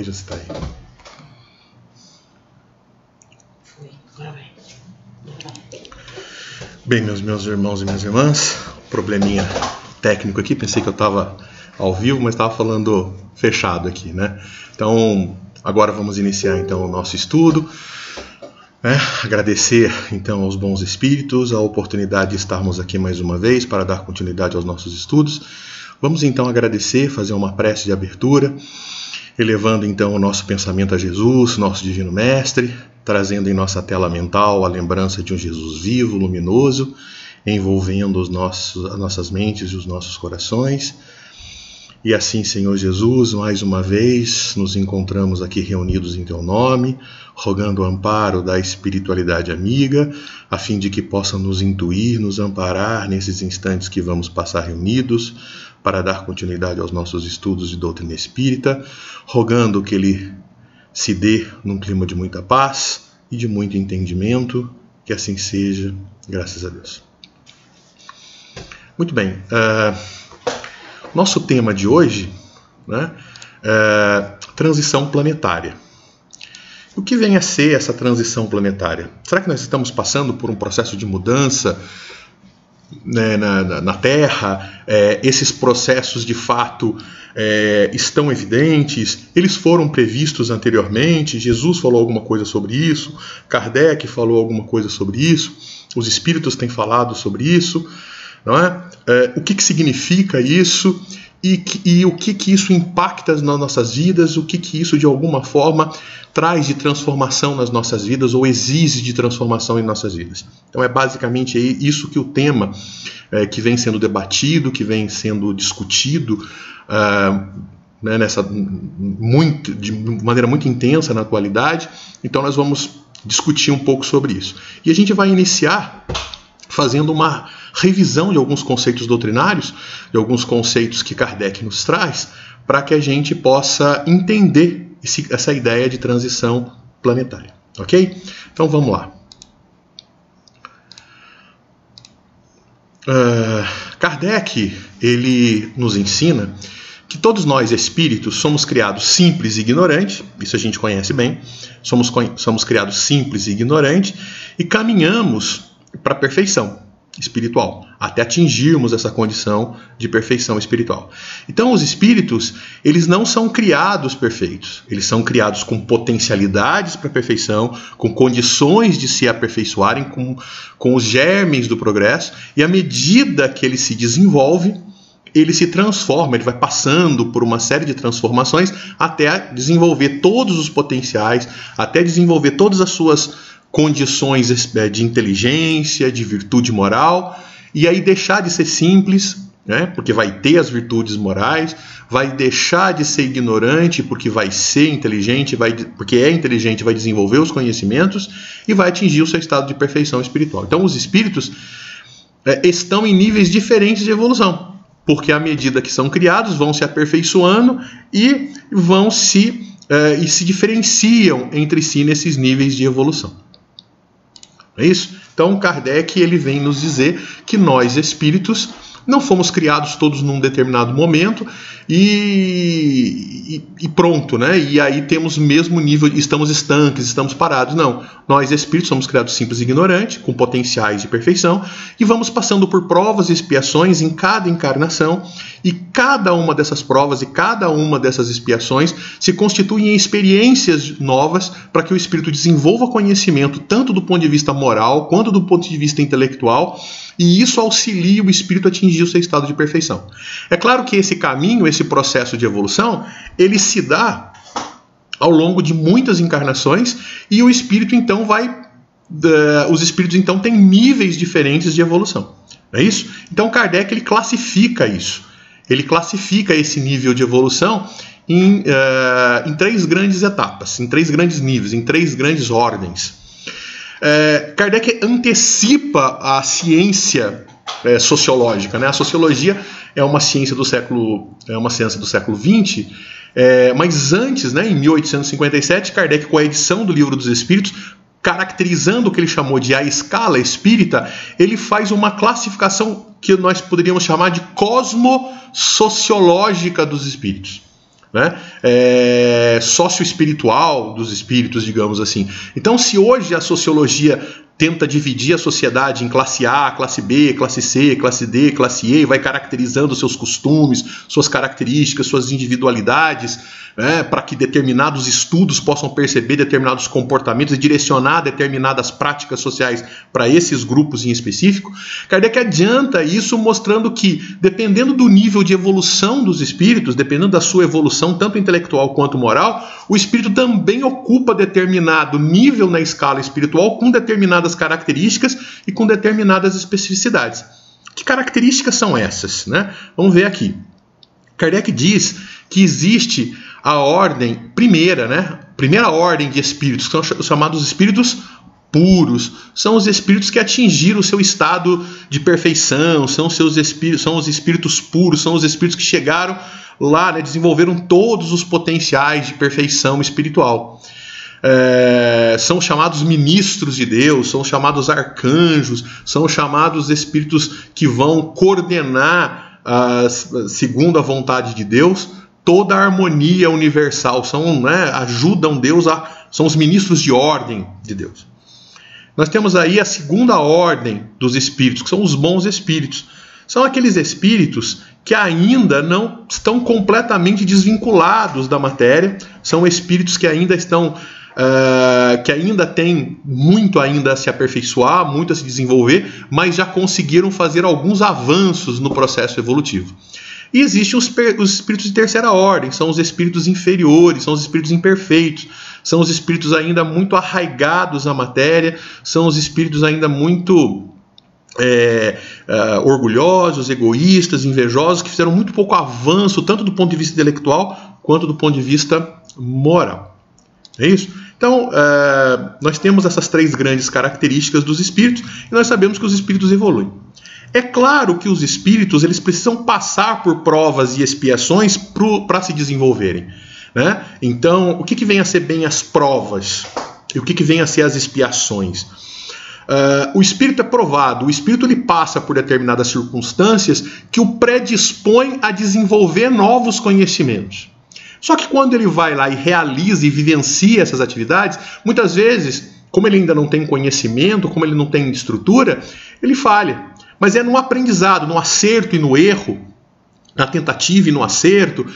Veja se está aí. Bem, meus irmãos e minhas irmãs, probleminha técnico aqui, pensei que eu estava ao vivo, mas estava falando fechado aqui, né? Então, agora vamos iniciar então o nosso estudo, né? Agradecer então aos bons espíritos a oportunidade de estarmos aqui mais uma vez para dar continuidade aos nossos estudos. Vamos então agradecer, fazer uma prece de abertura, elevando então o nosso pensamento a Jesus, nosso Divino Mestre, trazendo em nossa tela mental a lembrança de um Jesus vivo, luminoso, envolvendo as nossas mentes e os nossos corações. E assim, Senhor Jesus, mais uma vez nos encontramos aqui reunidos em Teu nome, rogando o amparo da espiritualidade amiga, a fim de que possa nos intuir, nos amparar nesses instantes que vamos passar reunidos, para dar continuidade aos nossos estudos de doutrina espírita, rogando que Ele se dê num clima de muita paz e de muito entendimento, que assim seja, graças a Deus. Muito bem, nosso tema de hoje, né, é transição planetária. O que vem a ser essa transição planetária? Será que nós estamos passando por um processo de mudança, né, na Terra? Esses processos de fato estão evidentes? Eles foram previstos anteriormente? Jesus falou alguma coisa sobre isso? Kardec falou alguma coisa sobre isso? Os espíritos têm falado sobre isso? Não é? O que significa isso e o que isso impacta nas nossas vidas, o que isso de alguma forma traz de transformação nas nossas vidas ou exige de transformação em nossas vidas. Então é basicamente isso que o tema que vem sendo debatido, que vem sendo discutido né, de maneira muito intensa na atualidade. Então nós vamos discutir um pouco sobre isso. E a gente vai iniciar fazendo uma revisão de alguns conceitos doutrinários, de alguns conceitos que Kardec nos traz, para que a gente possa entender essa ideia de transição planetária. Ok? Então vamos lá. Kardec, ele nos ensina que todos nós espíritos somos criados simples e ignorantes, isso a gente conhece bem, somos criados simples e ignorantes e caminhamos para a perfeição espiritual, até atingirmos essa condição de perfeição espiritual. Então os espíritos, eles não são criados perfeitos, eles são criados com potencialidades para a perfeição, com condições de se aperfeiçoarem, com os germes do progresso, e à medida que ele se desenvolve, ele se transforma, ele vai passando por uma série de transformações até desenvolver todos os potenciais, até desenvolver todas as suas condições de inteligência, de virtude moral, e aí deixar de ser simples, né, porque vai ter as virtudes morais, vai deixar de ser ignorante, porque vai ser inteligente, porque é inteligente, vai desenvolver os conhecimentos e vai atingir o seu estado de perfeição espiritual. Então os espíritos estão em níveis diferentes de evolução, porque à medida que são criados, vão se aperfeiçoando e vão se diferenciam entre si nesses níveis de evolução. É isso? Então Kardec ele vem nos dizer que nós espíritos não fomos criados todos num determinado momento e pronto, né? E aí temos o mesmo nível, estamos estanques, estamos parados. Não, nós espíritos somos criados simples e ignorantes, com potenciais de perfeição, e vamos passando por provas e expiações em cada encarnação, e cada uma dessas provas e cada uma dessas expiações se constituem em experiências novas para que o espírito desenvolva conhecimento tanto do ponto de vista moral quanto do ponto de vista intelectual, e isso auxilia o espírito a atingir o seu estado de perfeição. É claro que esse caminho, esse processo de evolução, ele se dá ao longo de muitas encarnações, e o espírito então os espíritos então têm níveis diferentes de evolução. Não é isso? Então Kardec ele classifica isso. Ele classifica esse nível de evolução em 3 grandes etapas, em 3 grandes níveis, em 3 grandes ordens. Kardec antecipa a ciência sociológica, né? A sociologia é uma ciência do século XX, mas antes, né, em 1857, Kardec, com a edição do Livro dos Espíritos, caracterizando o que ele chamou de a escala espírita, ele faz uma classificação que nós poderíamos chamar de cosmossociológica dos espíritos. né, socioespiritual dos espíritos, digamos assim. Então, se hoje a sociologia tenta dividir a sociedade em classe A, classe B, classe C, classe D, classe E, e vai caracterizando seus costumes, suas características, suas individualidades, né, para que determinados estudos possam perceber determinados comportamentos e direcionar determinadas práticas sociais para esses grupos em específico. Kardec adianta isso mostrando que, dependendo do nível de evolução dos espíritos, dependendo da sua evolução tanto intelectual quanto moral, o espírito também ocupa determinado nível na escala espiritual com determinadas características e com determinadas especificidades. Que características são essas, né? Vamos ver aqui. Kardec diz que existe a ordem primeira, né? Primeira ordem de espíritos, que são chamados espíritos puros, são os espíritos que atingiram o seu estado de perfeição, são os espíritos puros, são os espíritos que chegaram lá, né, desenvolveram todos os potenciais de perfeição espiritual. São chamados ministros de Deus, são chamados arcanjos, são chamados espíritos que vão coordenar, segundo a vontade de Deus, toda a harmonia universal, ajudam Deus, são os ministros de ordem de Deus. Nós temos aí a segunda ordem dos espíritos, que são os bons espíritos. São aqueles espíritos que ainda não estão completamente desvinculados da matéria, são espíritos que ainda estão, que ainda têm muito ainda a se aperfeiçoar, muito a se desenvolver, mas já conseguiram fazer alguns avanços no processo evolutivo. E existem os espíritos de terceira ordem, são os espíritos inferiores, são os espíritos imperfeitos, são os espíritos ainda muito arraigados à matéria, são os espíritos ainda muito orgulhosos, egoístas, invejosos, que fizeram muito pouco avanço, tanto do ponto de vista intelectual, quanto do ponto de vista moral. É isso? Então, nós temos essas três grandes características dos espíritos, e nós sabemos que os espíritos evoluem. É claro que os espíritos eles precisam passar por provas e expiações para se desenvolverem, né? Então, o que vem a ser bem as provas? E o que vem a ser as expiações? O espírito é provado, o espírito ele passa por determinadas circunstâncias que o predispõem a desenvolver novos conhecimentos. Só que quando ele vai lá e realiza e vivencia essas atividades, muitas vezes, como ele ainda não tem conhecimento, como ele não tem estrutura, ele falha. Mas é no aprendizado, no acerto e no erro, na tentativa e no acerto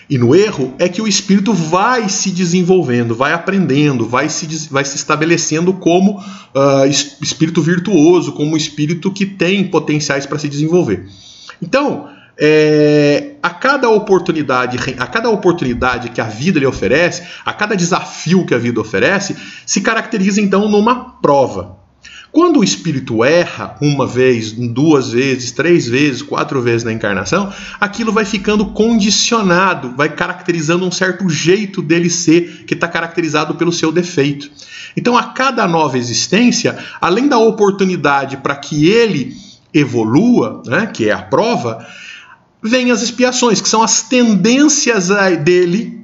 e no erro, é que o espírito vai se desenvolvendo, vai aprendendo, vai se estabelecendo como espírito virtuoso, como espírito que tem potenciais para se desenvolver. Então, a cada oportunidade que a vida lhe oferece, a cada desafio que a vida oferece, se caracteriza então numa prova. Quando o espírito erra uma vez, duas vezes, três vezes, quatro vezes na encarnação, aquilo vai ficando condicionado, vai caracterizando um certo jeito dele ser, que está caracterizado pelo seu defeito. Então, a cada nova existência, além da oportunidade para que ele evolua, né, que é a prova, vem as expiações, que são as tendências dele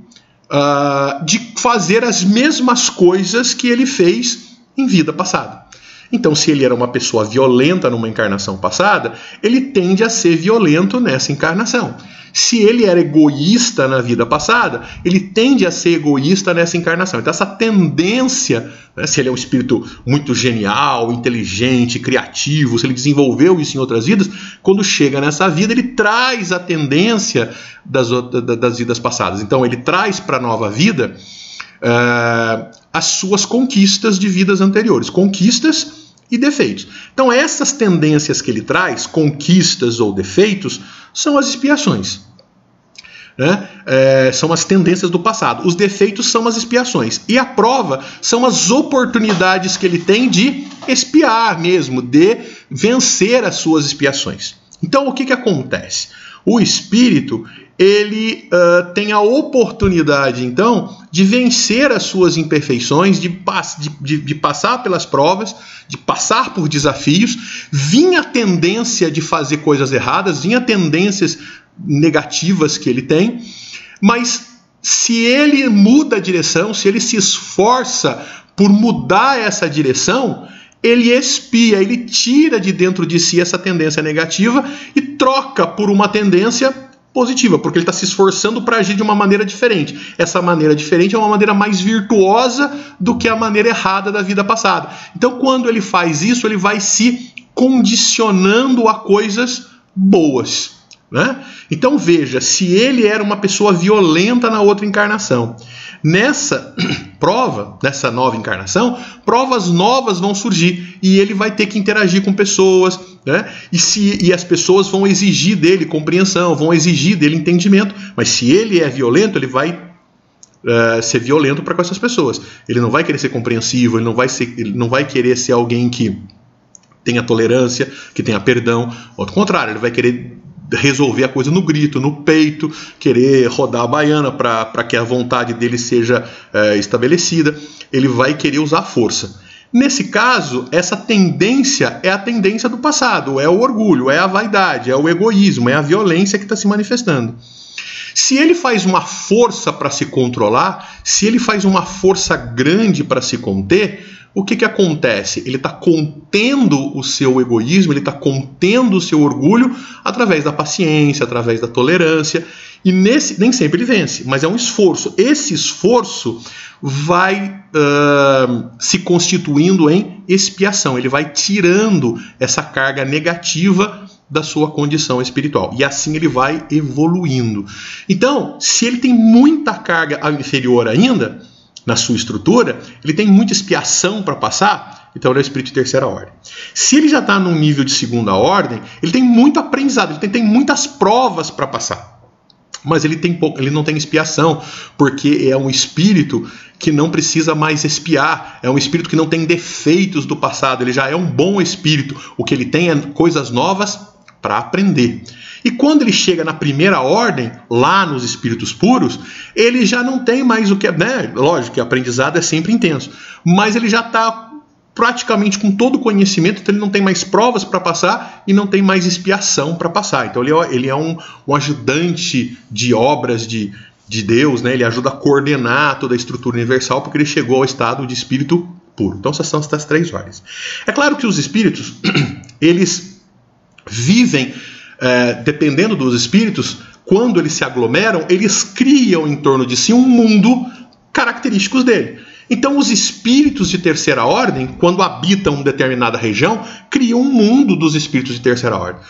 de fazer as mesmas coisas que ele fez em vida passada. Então, se ele era uma pessoa violenta numa encarnação passada, ele tende a ser violento nessa encarnação. Se ele era egoísta na vida passada, ele tende a ser egoísta nessa encarnação. Então, essa tendência, né, se ele é um espírito muito genial, inteligente, criativo, se ele desenvolveu isso em outras vidas, quando chega nessa vida, ele traz a tendência das vidas passadas. Então, ele traz para a nova vida as suas conquistas de vidas anteriores, conquistas e defeitos. Então essas tendências que ele traz, conquistas ou defeitos, são as expiações, né? São as tendências do passado. Os defeitos são as expiações. E a prova são as oportunidades que ele tem de expiar mesmo, de vencer as suas expiações. Então o que acontece? O espírito ele tem a oportunidade, então, de vencer as suas imperfeições, de passar pelas provas, de passar por desafios. Vinha a tendência de fazer coisas erradas, vinha tendências negativas que ele tem, mas se ele muda a direção, se ele se esforça por mudar essa direção, ele expia, ele tira de dentro de si essa tendência negativa e troca por uma tendência positiva, porque ele está se esforçando para agir de uma maneira diferente. Essa maneira diferente é uma maneira mais virtuosa do que a maneira errada da vida passada. Então, quando ele faz isso, ele vai se condicionando a coisas boas, né? Então, veja, se ele era uma pessoa violenta na outra encarnação, nessa prova, nessa nova encarnação, provas novas vão surgir e ele vai ter que interagir com pessoas, né? E as pessoas vão exigir dele compreensão, vão exigir dele entendimento, mas se ele é violento, ele vai ser violento para com essas pessoas. Ele não vai querer ser compreensivo, ele não vai querer ser alguém que tenha tolerância, que tenha perdão. Ao contrário, ele vai querer resolver a coisa no grito, no peito, querer rodar a baiana para que a vontade dele seja estabelecida. Ele vai querer usar força. Nesse caso, essa tendência é a tendência do passado, é o orgulho, é a vaidade, é o egoísmo, é a violência que está se manifestando. Se ele faz uma força para se controlar, se ele faz uma força grande para se conter, o que acontece? Ele está contendo o seu egoísmo, ele está contendo o seu orgulho através da paciência, através da tolerância, e nem sempre ele vence, mas é um esforço. Esse esforço vai se constituindo em expiação, ele vai tirando essa carga negativa da sua condição espiritual, e assim ele vai evoluindo. Então, se ele tem muita carga inferior ainda na sua estrutura, ele tem muita expiação para passar, então ele é o espírito de terceira ordem. Se ele já está num nível de segunda ordem, ele tem muito aprendizado, ele tem muitas provas para passar, mas ele não tem expiação, porque é um espírito que não precisa mais expiar, é um espírito que não tem defeitos do passado, ele já é um bom espírito, o que ele tem é coisas novas para aprender. E quando ele chega na primeira ordem, lá nos espíritos puros, ele já não tem mais o que... né? Lógico que o aprendizado é sempre intenso, mas ele já está praticamente com todo o conhecimento, então ele não tem mais provas para passar e não tem mais expiação para passar. Então ele é um ajudante de obras de Deus, né? Ele ajuda a coordenar toda a estrutura universal, porque ele chegou ao estado de espírito puro. Então essas são as três ordens. É claro que os espíritos, eles vivem... dependendo dos espíritos, quando eles se aglomeram, eles criam em torno de si um mundo característicos dele. Então os espíritos de terceira ordem, quando habitam determinada região, criam um mundo dos espíritos de terceira ordem.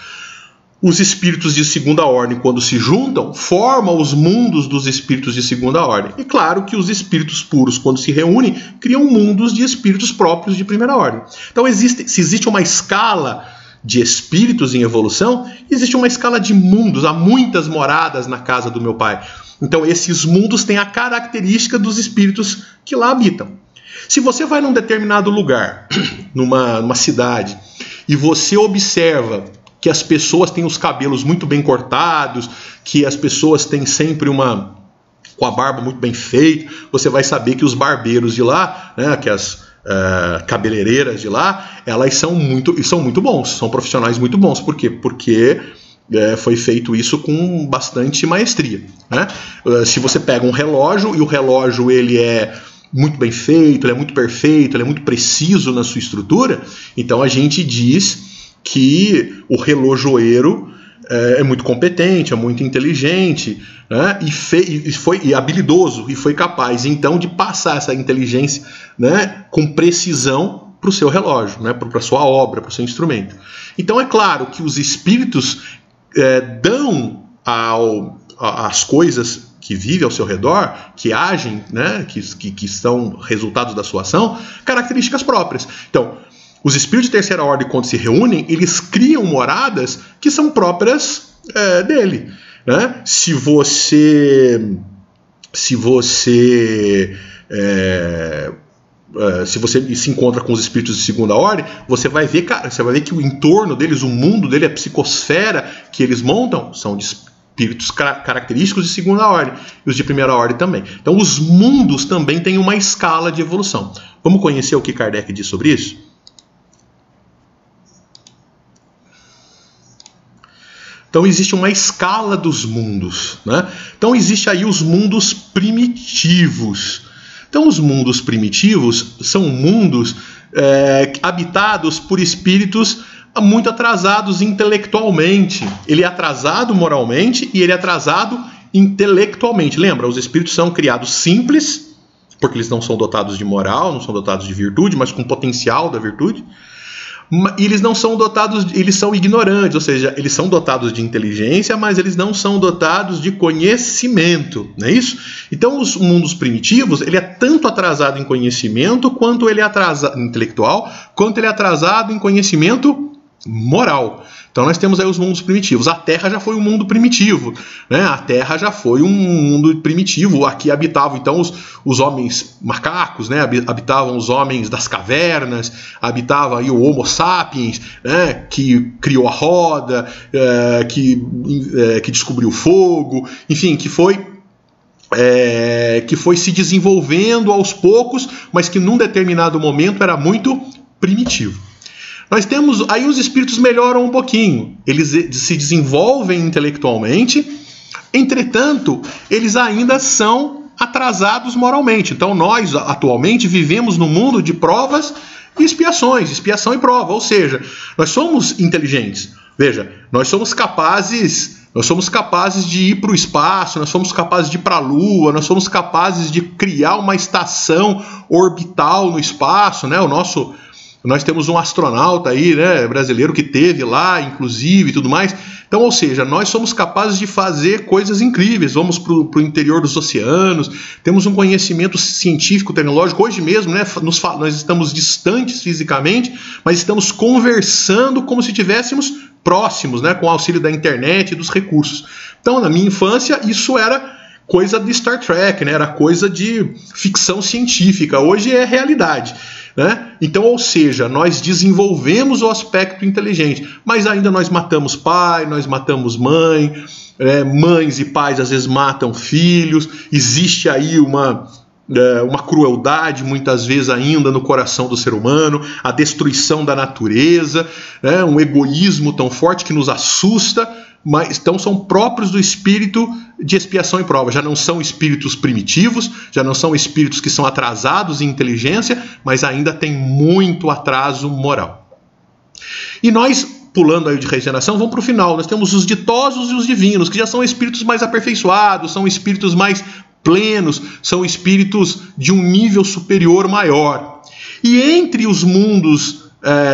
Os espíritos de segunda ordem, quando se juntam, formam os mundos dos espíritos de segunda ordem. E claro que os espíritos puros, quando se reúnem, criam mundos de espíritos próprios de primeira ordem. Então se existe uma escala de espíritos em evolução, existe uma escala de mundos, há muitas moradas na casa do meu pai. Então esses mundos têm a característica dos espíritos que lá habitam. Se você vai num determinado lugar, numa cidade, e você observa que as pessoas têm os cabelos muito bem cortados, que as pessoas têm sempre com a barba muito bem feita, você vai saber que os barbeiros de lá, né, que as cabeleireiras de lá, elas são muito bons, são profissionais muito bons. Por quê? Porque foi feito isso com bastante maestria, né? Se você pega um relógio, e o relógio ele é muito bem feito, ele é muito perfeito, ele é muito preciso na sua estrutura, então a gente diz que o relojoeiro é muito competente, é muito inteligente, né? E foi habilidoso, e foi capaz então de passar essa inteligência, né, com precisão para o seu relógio, né, para a sua obra, para o seu instrumento. Então é claro que os espíritos dão às coisas que vivem ao seu redor, que agem, né, que são resultados da sua ação, características próprias. Então, os espíritos de terceira ordem, quando se reúnem, eles criam moradas que são próprias dele, né? Se você se encontra com os espíritos de segunda ordem, você vai ver que o entorno deles, o mundo dele, a psicosfera que eles montam, são de espíritos característicos de segunda ordem, e os de primeira ordem também. Então os mundos também têm uma escala de evolução. Vamos conhecer o que Kardec diz sobre isso? Então existe uma escala dos mundos, né? Então existe aí os mundos primitivos. Então os mundos primitivos são mundos habitados por espíritos muito atrasados intelectualmente. Ele é atrasado moralmente e ele é atrasado intelectualmente. Lembra, os espíritos são criados simples, porque eles não são dotados de moral, não são dotados de virtude, mas com potencial da virtude. E eles não são dotados, eles são ignorantes, ou seja, eles são dotados de inteligência, mas eles não são dotados de conhecimento, não é isso? Então, os mundos primitivos, ele é tanto atrasado em conhecimento, quanto ele é atrasado intelectual, quanto ele é atrasado em conhecimento moral. Então nós temos aí os mundos primitivos. A Terra já foi um mundo primitivo, né? A Terra já foi um mundo primitivo. Aqui habitavam então os homens macacos, né? Habitavam os homens das cavernas, habitava aí o Homo sapiens, né? Que criou a roda, que descobriu o fogo, enfim, que foi se desenvolvendo aos poucos, mas que num determinado momento era muito primitivo. Nós temos, aí os espíritos melhoram um pouquinho, eles se desenvolvem intelectualmente, entretanto, eles ainda são atrasados moralmente. Então nós, atualmente, vivemos no mundo de provas e expiações, expiação e prova, ou seja, nós somos inteligentes. Veja, nós somos capazes de ir para o espaço, nós somos capazes de ir para a Lua, nós somos capazes de criar uma estação orbital no espaço, né? Nós temos um astronauta aí, né, brasileiro, que teve lá, inclusive, e tudo mais. Então, ou seja, nós somos capazes de fazer coisas incríveis. Vamos para o interior dos oceanos, temos um conhecimento científico, tecnológico. Hoje mesmo, né, nós estamos distantes fisicamente, mas estamos conversando como se estivéssemos próximos, né, com o auxílio da internet e dos recursos. Então, na minha infância, isso era coisa de Star Trek, né, era coisa de ficção científica. Hoje é realidade. Né? Então, ou seja, nós desenvolvemos o aspecto inteligente, mas ainda nós matamos pai, nós matamos mãe, mães e pais às vezes matam filhos, existe aí uma crueldade muitas vezes ainda no coração do ser humano, a destruição da natureza, né? Um egoísmo tão forte que nos assusta, mas então são próprios do espírito de expiação e prova. Já não são espíritos primitivos, já não são espíritos que são atrasados em inteligência, mas ainda tem muito atraso moral. E nós, pulando aí de regeneração, vamos para o final. Nós temos os ditosos e os divinos, que já são espíritos mais aperfeiçoados, são espíritos mais plenos, são espíritos de um nível superior maior. E entre os mundos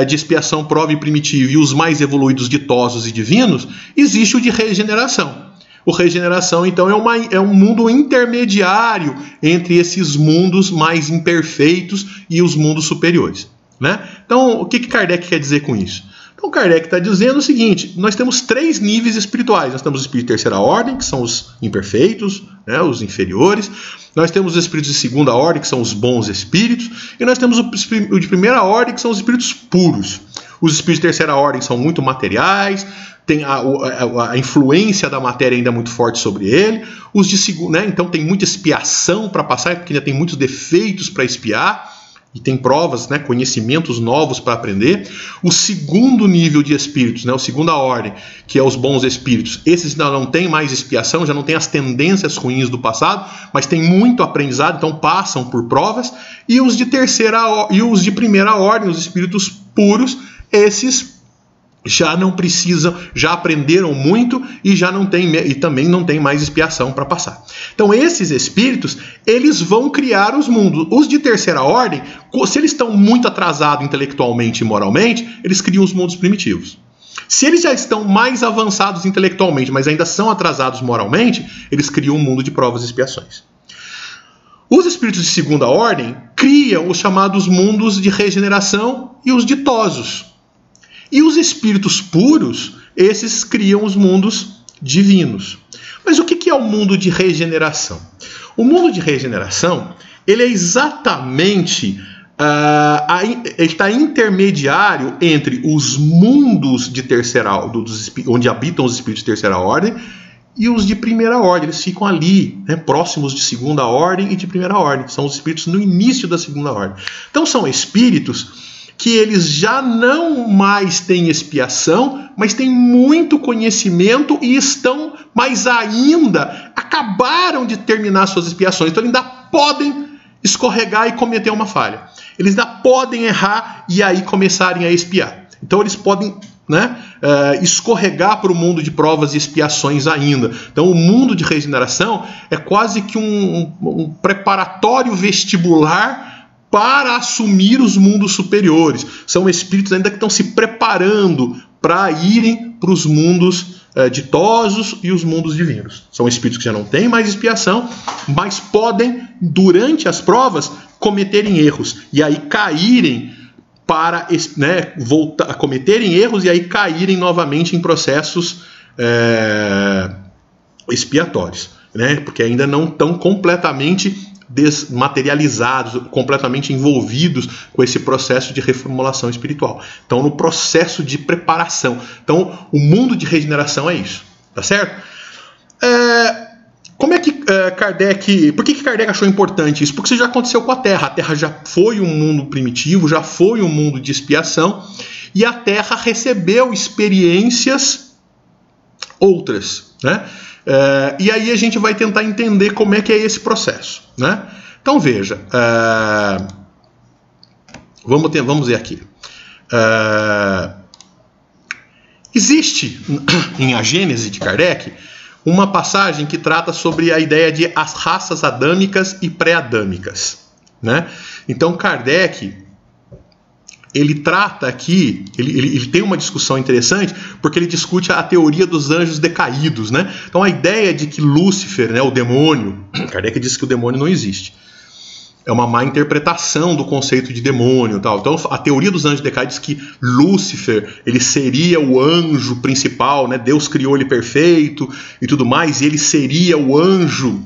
de expiação, prova e primitivo e os mais evoluídos ditosos e divinos, existe o de regeneração. O regeneração, então, é um mundo intermediário entre esses mundos mais imperfeitos e os mundos superiores, né? Então, o que Kardec quer dizer com isso? Então, Kardec está dizendo o seguinte: nós temos 3 níveis espirituais. Nós temos os espíritos de terceira ordem, que são os imperfeitos, né, os inferiores. Nós temos os espíritos de segunda ordem, que são os bons espíritos. E nós temos o de primeira ordem, que são os espíritos puros. Os espíritos de terceira ordem são muito materiais, tem a influência da matéria ainda muito forte sobre ele. Os de segunda, né, então tem muita expiação para passar, porque ainda tem muitos defeitos para expiar. E tem provas, né, conhecimentos novos para aprender. O segundo nível de espíritos, né, a segunda ordem, que é os bons espíritos, esses não têm mais expiação, já não têm as tendências ruins do passado, mas tem muito aprendizado, então passam por provas. E os de primeira ordem, os espíritos puros, esses já não precisam, já aprenderam muito e já não tem, e também não tem mais expiação para passar. Então esses espíritos, eles vão criar os mundos. Os de terceira ordem, se eles estão muito atrasados intelectualmente e moralmente, eles criam os mundos primitivos. Se eles já estão mais avançados intelectualmente, mas ainda são atrasados moralmente, eles criam um mundo de provas e expiações. Os espíritos de segunda ordem criam os chamados mundos de regeneração e os ditosos. E os espíritos puros, esses criam os mundos divinos. Mas o que é o mundo de regeneração? O mundo de regeneração, ele é exatamente, ele está intermediário entre os mundos de terceira ordem, onde habitam os espíritos de terceira ordem, e os de primeira ordem. Eles ficam ali, né, próximos de segunda ordem e de primeira ordem. São os espíritos no início da segunda ordem. Então são espíritos que eles já não mais têm expiação, mas têm muito conhecimento e estão, mas ainda acabaram de terminar suas expiações. Então eles ainda podem escorregar e cometer uma falha. Eles ainda podem errar e aí começarem a expiar. Então eles podem, né, escorregar para o mundo de provas e expiações ainda. Então o mundo de regeneração é quase que um preparatório vestibular para assumir os mundos superiores. São espíritos ainda que estão se preparando para irem para os mundos ditosos e os mundos divinos. São espíritos que já não têm mais expiação, mas podem, durante as provas, cometerem erros e aí caírem para, né, voltar a cometerem erros e aí caírem novamente em processos expiatórios, né? Porque ainda não estão completamente desmaterializados, completamente envolvidos com esse processo de reformulação espiritual. Então, no processo de preparação. Então, o mundo de regeneração é isso, tá certo? Como é que Kardec... Por que Kardec achou importante isso? Porque isso já aconteceu com a Terra. A Terra já foi um mundo primitivo, já foi um mundo de expiação, e a Terra recebeu experiências outras, né? E aí a gente vai tentar entender como é que é esse processo, né? Então veja, vamos ver aqui. Existe em A Gênese de Kardec uma passagem que trata sobre a ideia de as raças adâmicas e pré-adâmicas, né? Então Kardec, ele trata aqui, ele tem uma discussão interessante, porque ele discute a teoria dos anjos decaídos, né? Então a ideia de que Lúcifer, né, o demônio, Kardec diz que o demônio não existe. É uma má interpretação do conceito de demônio, tal. Então a teoria dos anjos decaídos diz que Lúcifer, ele seria o anjo principal, né? Deus criou ele perfeito e tudo mais, e ele seria o anjo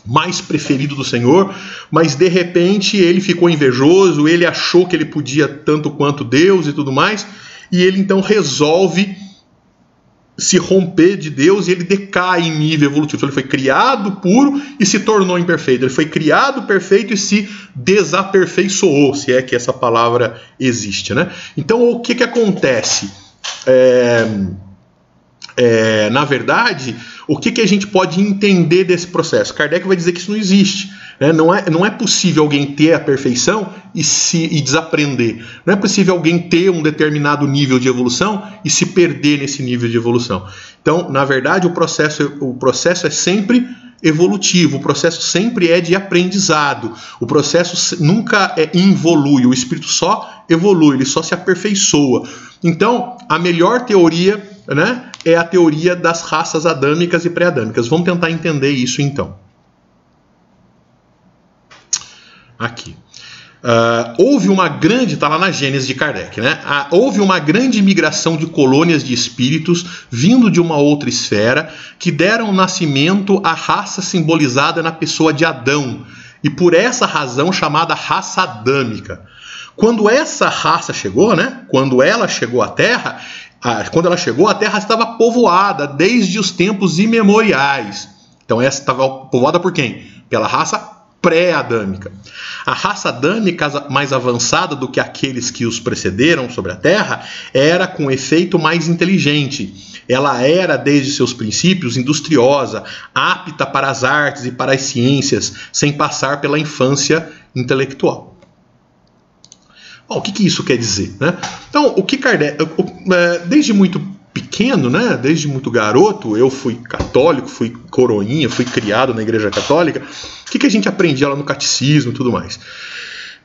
mais preferido do Senhor, mas de repente ele ficou invejoso, ele achou que ele podia tanto quanto Deus e tudo mais, e ele então resolve se romper de Deus e ele decai em nível evolutivo. Então, ele foi criado puro e se tornou imperfeito. Ele foi criado perfeito e se desaperfeiçoou, se é que essa palavra existe, né? Então o que acontece? Na verdade, o que a gente pode entender desse processo? Kardec vai dizer que isso não existe, né? Não é possível alguém ter a perfeição e desaprender. Não é possível alguém ter um determinado nível de evolução e se perder nesse nível de evolução. Então, na verdade, o processo é sempre evolutivo, o processo sempre é de aprendizado. O processo nunca involui, o espírito só evolui, ele só se aperfeiçoa. Então, a melhor teoria, né, é a teoria das raças adâmicas e pré-adâmicas. Vamos tentar entender isso então. Aqui. Houve uma grande, está lá na Gênese de Kardec, né? Houve uma grande migração de colônias de espíritos vindo de uma outra esfera que deram nascimento à raça simbolizada na pessoa de Adão e por essa razão chamada raça adâmica. Quando essa raça chegou, né? Quando ela chegou à Terra, a Terra estava povoada desde os tempos imemoriais. Então essa estava povoada por quem? Pela raça pré-adâmica. A raça adâmica, mais avançada do que aqueles que os precederam sobre a Terra, era com efeito mais inteligente. Ela era, desde seus princípios, industriosa, apta para as artes e para as ciências, sem passar pela infância intelectual. Bom, o que isso quer dizer, né? Então, o que Kardec, desde muito pequeno, né, desde muito garoto, eu fui católico, fui coroinha, fui criado na Igreja Católica. O que a gente aprendia lá no catecismo e tudo mais?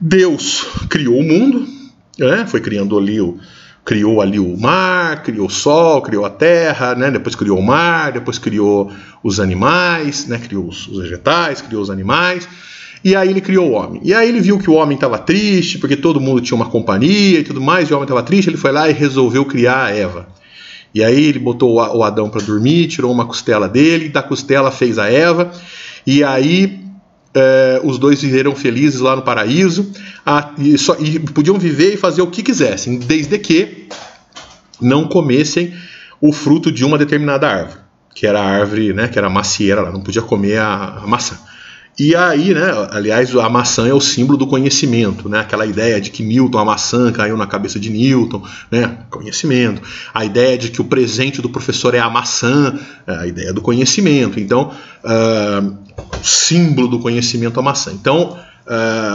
Deus criou o mundo, né, foi criando ali criou ali o mar, criou o sol, criou a terra, né, depois criou o mar, depois criou os animais, né, criou os vegetais, criou os animais. E aí ele criou o homem. E aí ele viu que o homem estava triste, porque todo mundo tinha uma companhia e tudo mais, e o homem estava triste, ele foi lá e resolveu criar a Eva. E aí ele botou o Adão para dormir, tirou uma costela dele, da costela fez a Eva, e aí os dois viveram felizes lá no paraíso, e podiam viver e fazer o que quisessem, desde que não comessem o fruto de uma determinada árvore, que era a árvore, né, que era a macieira, lá, não podia comer a maçã. E aí, né, aliás, a maçã é o símbolo do conhecimento, né, aquela ideia de que Newton, a maçã caiu na cabeça de Newton, né, conhecimento. A ideia de que o presente do professor é a maçã, a ideia do conhecimento. Então, símbolo do conhecimento a maçã. Então,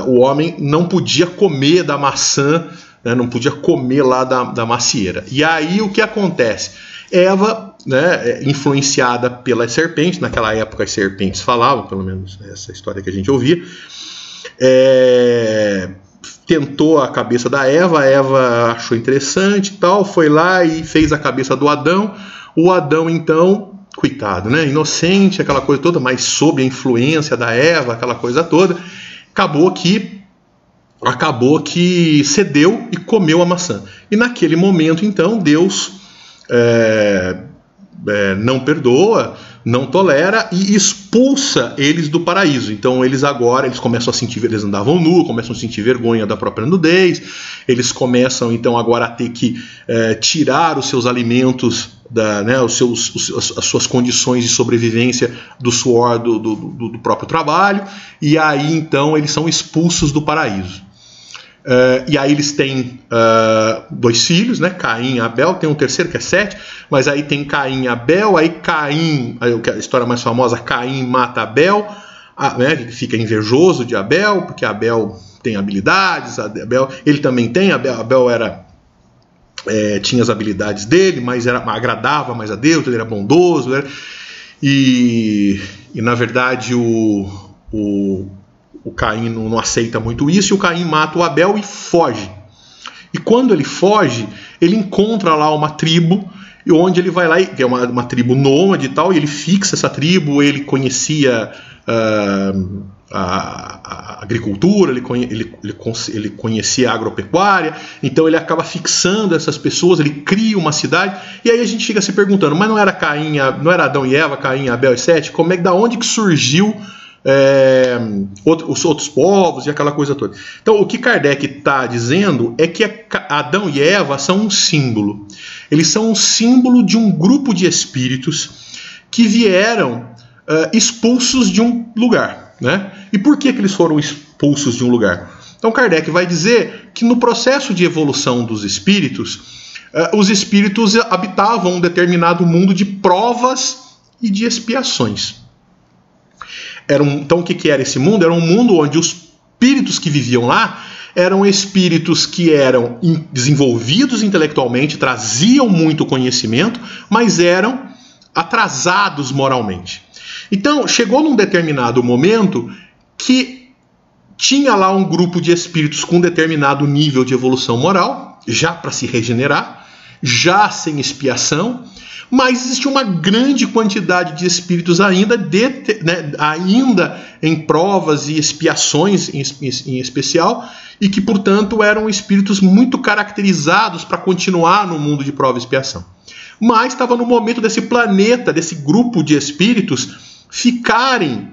o homem não podia comer da maçã né, não podia comer lá da macieira. E aí o que acontece? Eva, né, influenciada pela serpente, naquela época as serpentes falavam, pelo menos essa história que a gente ouvia, tentou a cabeça da Eva, a Eva achou interessante e tal, foi lá e fez a cabeça do Adão. O Adão, então, coitado, né, inocente, aquela coisa toda, mas sob a influência da Eva, aquela coisa toda, acabou que cedeu e comeu a maçã. E naquele momento, então, Deus não perdoa, não tolera e expulsa eles do paraíso. Então eles começam a sentir, eles andavam nus, começam a sentir vergonha da própria nudez, eles começam então agora a ter que tirar os seus alimentos, as suas condições de sobrevivência do suor do próprio trabalho, e aí então eles são expulsos do paraíso. E aí eles têm 2 filhos, né? Caim e Abel, tem um terceiro que é Sete, mas aí tem Caim e Abel, aí a história mais famosa, Caim mata Abel, né? Ele fica invejoso de Abel, porque Abel tem habilidades, ele também tem, Abel tinha as habilidades dele, mas agradava mais a Deus, ele era bondoso, né? E na verdade o Caim não aceita muito isso, e o Caim mata o Abel e foge. E quando ele foge, ele encontra lá uma tribo, onde ele vai lá, que é uma tribo nômade e tal, e ele fixa essa tribo, ele conhecia a agricultura, ele conhecia a agropecuária, então ele acaba fixando essas pessoas, ele cria uma cidade, e aí a gente fica se perguntando, mas não era Adão e Eva, Caim, Abel e Sete? Da onde que surgiu os outros povos e aquela coisa toda? Então o que Kardec está dizendo é que Adão e Eva são um símbolo. Eles são um símbolo de um grupo de espíritos que vieram expulsos de um lugar, né? E por que eles foram expulsos de um lugar? Então Kardec vai dizer que no processo de evolução dos espíritos, os espíritos habitavam um determinado mundo de provas e de expiações. Então o que era esse mundo? Era um mundo onde os espíritos que viviam lá eram espíritos que eram desenvolvidos intelectualmente, traziam muito conhecimento, mas eram atrasados moralmente. Então chegou num determinado momento que tinha lá um grupo de espíritos com um determinado nível de evolução moral, já para se regenerar, já sem expiação, mas existe uma grande quantidade de espíritos ainda em provas e expiações em especial, e que, portanto, eram espíritos muito caracterizados para continuar no mundo de prova e expiação. Mas estava no momento desse planeta, desse grupo de espíritos, ficarem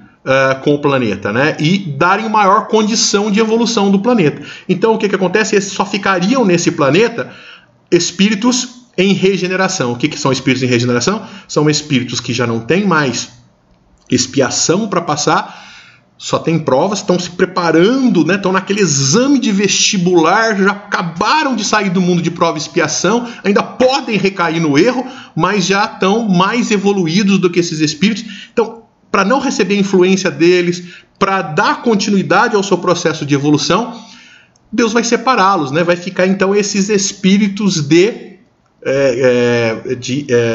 com o planeta, né, e darem maior condição de evolução do planeta. Então o que acontece? Eles só ficariam nesse planeta espíritos em regeneração. O que são espíritos em regeneração? São espíritos que já não têm mais expiação para passar, só tem provas, estão se preparando, né? Estão naquele exame de vestibular, já acabaram de sair do mundo de prova e expiação, ainda podem recair no erro, mas já estão mais evoluídos do que esses espíritos. Então, para não receber a influência deles, para dar continuidade ao seu processo de evolução, Deus vai separá-los, né? Vai ficar então esses espíritos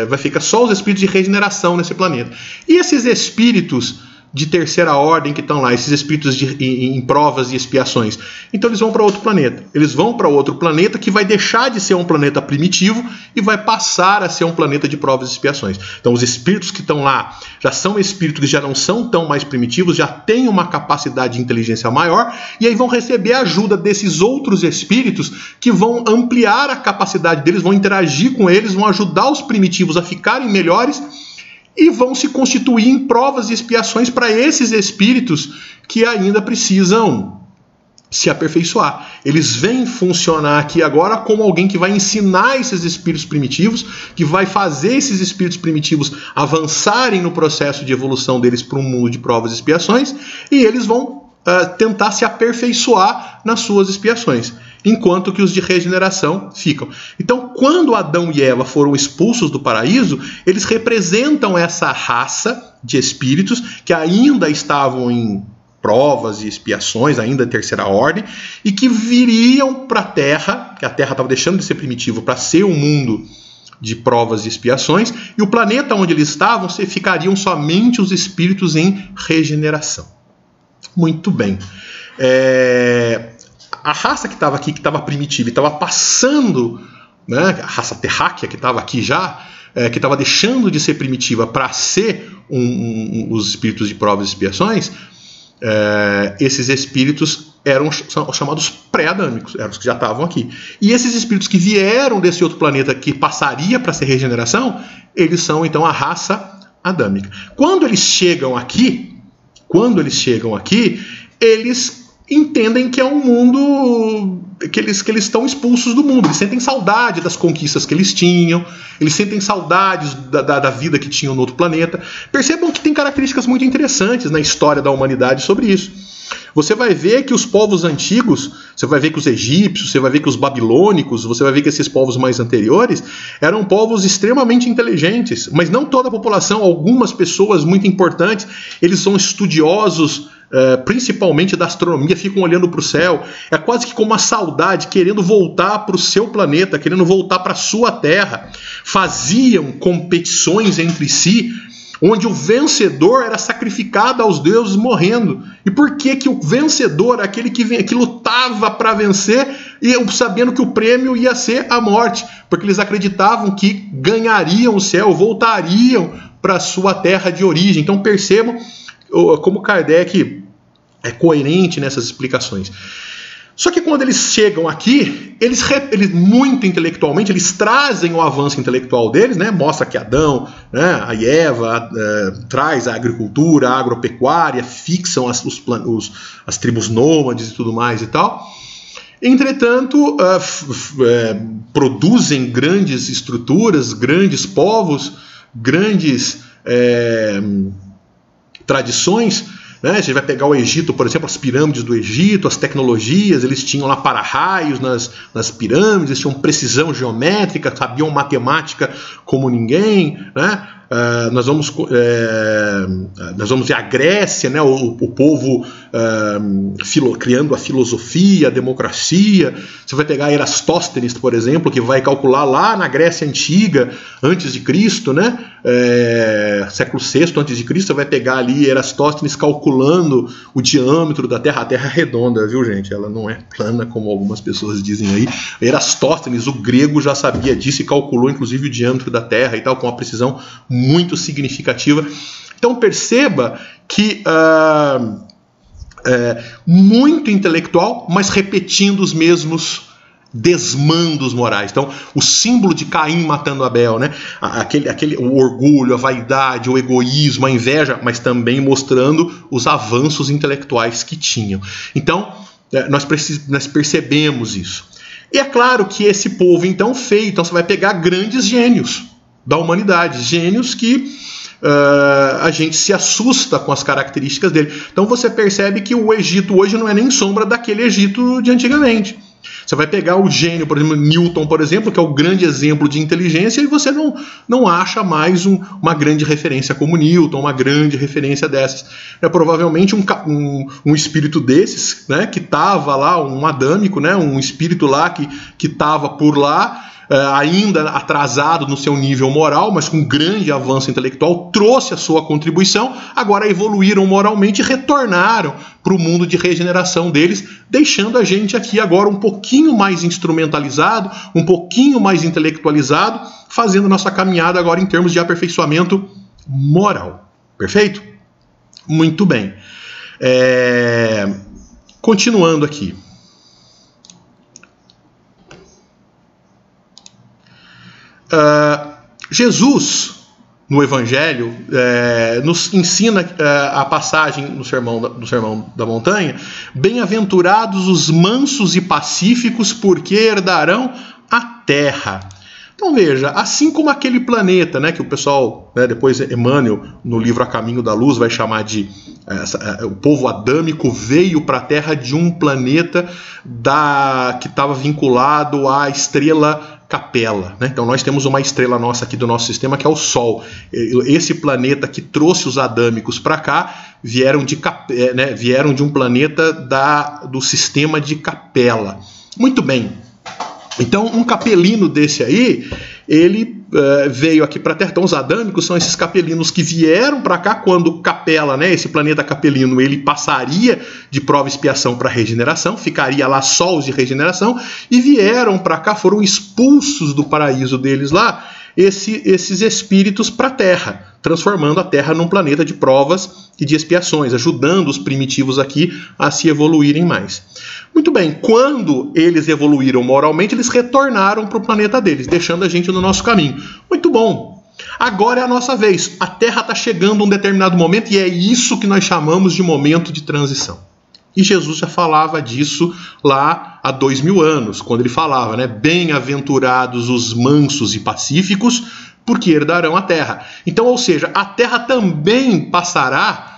vai ficar só os espíritos de regeneração nesse planeta. E esses espíritos de terceira ordem que estão lá, esses espíritos em provas e expiações, então eles vão para outro planeta. Eles vão para outro planeta que vai deixar de ser um planeta primitivo e vai passar a ser um planeta de provas e expiações. Então os espíritos que estão lá já são espíritos que já não são tão mais primitivos, já têm uma capacidade de inteligência maior, e aí vão receber a ajuda desses outros espíritos que vão ampliar a capacidade deles, vão interagir com eles, vão ajudar os primitivos a ficarem melhores e vão se constituir em provas e expiações para esses espíritos que ainda precisam se aperfeiçoar. Eles vêm funcionar aqui agora como alguém que vai ensinar esses espíritos primitivos, que vai fazer esses espíritos primitivos avançarem no processo de evolução deles para um mundo de provas e expiações, e eles vão tentar se aperfeiçoar nas suas expiações, enquanto que os de regeneração ficam. Então, quando Adão e Eva foram expulsos do paraíso, eles representam essa raça de espíritos que ainda estavam provas e expiações, ainda terceira ordem, e que viriam para a Terra, que a Terra estava deixando de ser primitivo para ser um mundo de provas e expiações, e o planeta onde eles estavam ficariam somente os espíritos em regeneração. Muito bem. A raça que estava aqui, que estava primitiva e estava passando, né, a raça terráquea que estava aqui já, que estava deixando de ser primitiva para ser os espíritos de provas e expiações, esses espíritos são chamados pré-adâmicos, eram os que já estavam aqui. E esses espíritos que vieram desse outro planeta que passaria para ser regeneração, eles são então a raça adâmica. Quando eles chegam aqui, eles entendem que é um mundo que eles estão expulsos do mundo. Eles sentem saudade das conquistas que eles tinham, eles sentem saudades da vida que tinham no outro planeta. Percebam que tem características muito interessantes na história da humanidade sobre isso. Você vai ver que os povos antigos, você vai ver que os egípcios, você vai ver que os babilônicos, você vai ver que esses povos mais anteriores eram povos extremamente inteligentes, mas não toda a população, algumas pessoas muito importantes, eles são estudiosos, principalmente da astronomia, ficam olhando para o céu, é quase que com uma saudade, querendo voltar para o seu planeta, querendo voltar para a sua terra, faziam competições entre si, onde o vencedor era sacrificado aos deuses morrendo. E por que o vencedor, aquele que lutava para vencer, sabendo que o prêmio ia ser a morte? Porque eles acreditavam que ganhariam o céu, voltariam para a sua terra de origem. Então percebam como Kardec é coerente nessas explicações. Só que quando eles chegam aqui, eles muito intelectualmente, eles trazem o avanço intelectual deles, né? Mostra que Adão, né, a Eva, traz a agricultura, a agropecuária, fixam as tribos nômades e tudo mais e tal. Entretanto, produzem grandes estruturas, grandes povos, grandes tradições. Né? A gente vai pegar o Egito, por exemplo, as pirâmides do Egito, as tecnologias, eles tinham lá para-raios nas pirâmides, eles tinham precisão geométrica, sabiam matemática como ninguém, né? Nós vamos ver a Grécia, né? o povo criando a filosofia, a democracia. Você vai pegar Erastóstenes, por exemplo, que vai calcular lá na Grécia Antiga, antes de Cristo, né? Século VI antes de Cristo, você vai pegar ali Erastóstenes calculando o diâmetro da Terra. A Terra é redonda, viu, gente? Ela não é plana, como algumas pessoas dizem aí. Erastóstenes, o grego, já sabia disso e calculou, inclusive, o diâmetro da Terra e tal, com uma precisão muito significativa. Então perceba que muito intelectual, mas repetindo os mesmos desmandos morais. Então, o símbolo de Caim matando Abel, né? O orgulho, a vaidade, o egoísmo, a inveja, mas também mostrando os avanços intelectuais que tinham. Então, nós percebemos isso. E é claro que esse povo, então, então você vai pegar grandes gênios da humanidade, gênios que a gente se assusta com as características dele. Então você percebe que o Egito hoje não é nem sombra daquele Egito de antigamente. Você vai pegar o gênio, por exemplo, Newton, por exemplo, que é o grande exemplo de inteligência, e você não acha mais uma grande referência como Newton, uma grande referência dessas. Provavelmente um espírito desses, né, que estava lá, um adâmico, né, um espírito lá que estava por lá, ainda atrasado no seu nível moral, mas com grande avanço intelectual, trouxe a sua contribuição, agora evoluíram moralmente e retornaram para o mundo de regeneração deles, deixando a gente aqui agora um pouquinho mais instrumentalizado, um pouquinho mais intelectualizado, fazendo nossa caminhada agora em termos de aperfeiçoamento moral. Perfeito? Muito bem. Continuando aqui. Jesus, no Evangelho, nos ensina a passagem no Sermão da Montanha: bem-aventurados os mansos e pacíficos, porque herdarão a terra. Então veja, assim como aquele planeta, né, que o pessoal, né, depois Emmanuel, no livro A Caminho da Luz, vai chamar de o povo adâmico veio para a Terra de um planeta que estava vinculado à estrela Capela, né? Então nós temos uma estrela nossa aqui do nosso sistema que é o Sol. Esse planeta que trouxe os adâmicos para cá vieram de um planeta do sistema de Capela. Muito bem. Então um capelino desse aí, ele veio aqui para a Terra. Então os adâmicos são esses capelinos que vieram para cá quando Capela, né, esse planeta capelino, ele passaria de prova e expiação para regeneração, ficaria lá sols de regeneração, e vieram para cá, foram expulsos do paraíso deles lá, esses espíritos para a Terra, transformando a Terra num planeta de provas e de expiações, ajudando os primitivos aqui a se evoluírem mais. Muito bem, quando eles evoluíram moralmente, eles retornaram para o planeta deles, deixando a gente no nosso caminho. Muito bom. Agora é a nossa vez. A Terra está chegando a um determinado momento e é isso que nós chamamos de momento de transição. E Jesus já falava disso lá há 2000 anos, quando ele falava, né? Bem-aventurados os mansos e pacíficos, porque herdarão a terra. Então, ou seja, a terra também passará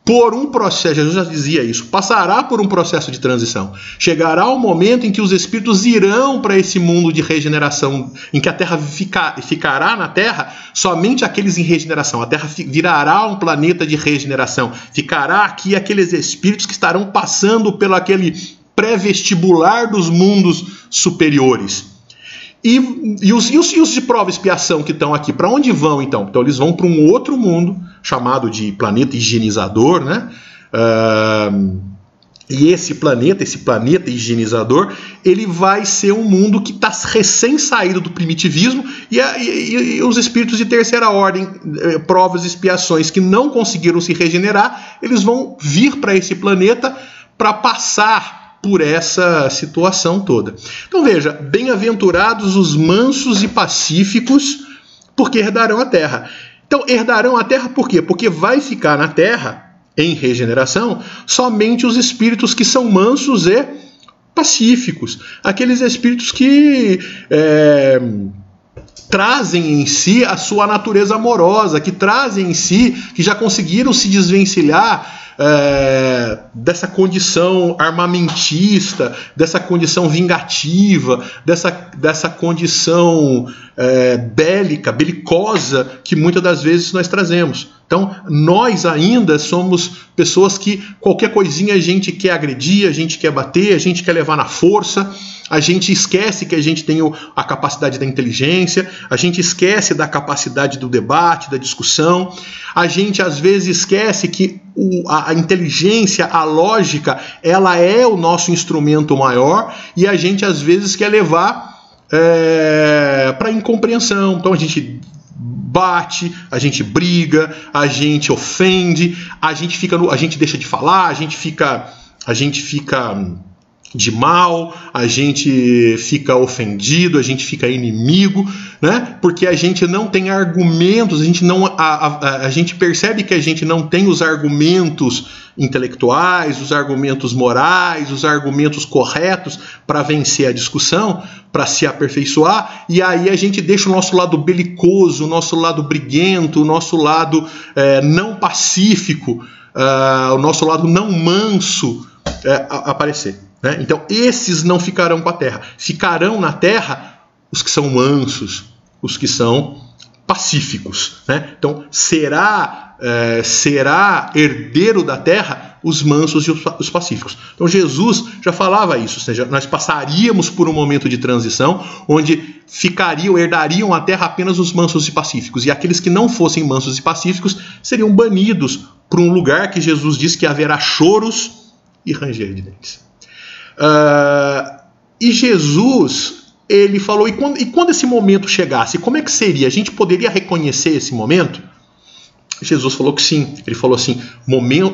por um processo, Jesus já dizia isso, passará por um processo de transição. Chegará o momento em que os espíritos irão para esse mundo de regeneração, em que a terra ficará na terra somente aqueles em regeneração. A terra virará um planeta de regeneração. Ficará aqui aqueles espíritos que estarão passando pelo aquele pré-vestibular dos mundos superiores. E os de prova e expiação que estão aqui, para onde vão então? Então eles vão para um outro mundo, chamado de planeta higienizador, né? E esse planeta higienizador, ele vai ser um mundo que está recém saído do primitivismo, e os espíritos de terceira ordem, provas e expiações que não conseguiram se regenerar, eles vão vir para esse planeta para passar por essa situação toda. Então veja, bem-aventurados os mansos e pacíficos, porque herdarão a terra. Então herdarão a terra por quê? Porque vai ficar na terra, em regeneração, somente os espíritos que são mansos e pacíficos. Aqueles espíritos que trazem em si a sua natureza amorosa, que trazem em si, que já conseguiram se desvencilhar dessa condição armamentista, dessa condição vingativa, dessa condição belicosa que muitas das vezes nós trazemos. Então, nós ainda somos pessoas que qualquer coisinha a gente quer agredir, a gente quer bater, a gente quer levar na força, a gente esquece que a gente tem a capacidade da inteligência, a gente esquece da capacidade do debate, da discussão, a gente às vezes esquece que a inteligência, a lógica, ela é o nosso instrumento maior, e a gente às vezes quer levar para incompreensão. Então a gente bate, a gente briga, a gente ofende, a gente deixa de falar, a gente fica de mal, a gente fica ofendido, a gente fica inimigo, né? Porque a gente não tem argumentos, a gente percebe que a gente não tem os argumentos intelectuais, os argumentos morais, os argumentos corretos para vencer a discussão, para se aperfeiçoar, e aí a gente deixa o nosso lado belicoso, o nosso lado briguento, o nosso lado não pacífico, o nosso lado não manso aparecer. Né? Então esses não ficarão com a terra, ficarão na terra os que são mansos, os que são pacíficos. Né? Então será herdeiro da terra os mansos e os pacíficos. Então Jesus já falava isso, ou seja, nós passaríamos por um momento de transição onde herdariam a terra apenas os mansos e pacíficos, e aqueles que não fossem mansos e pacíficos seriam banidos para um lugar que Jesus diz que haverá choros e ranger de dentes. E Jesus, ele falou, e quando esse momento chegasse, como é que seria? A gente poderia reconhecer esse momento? Jesus falou que sim. Ele falou assim,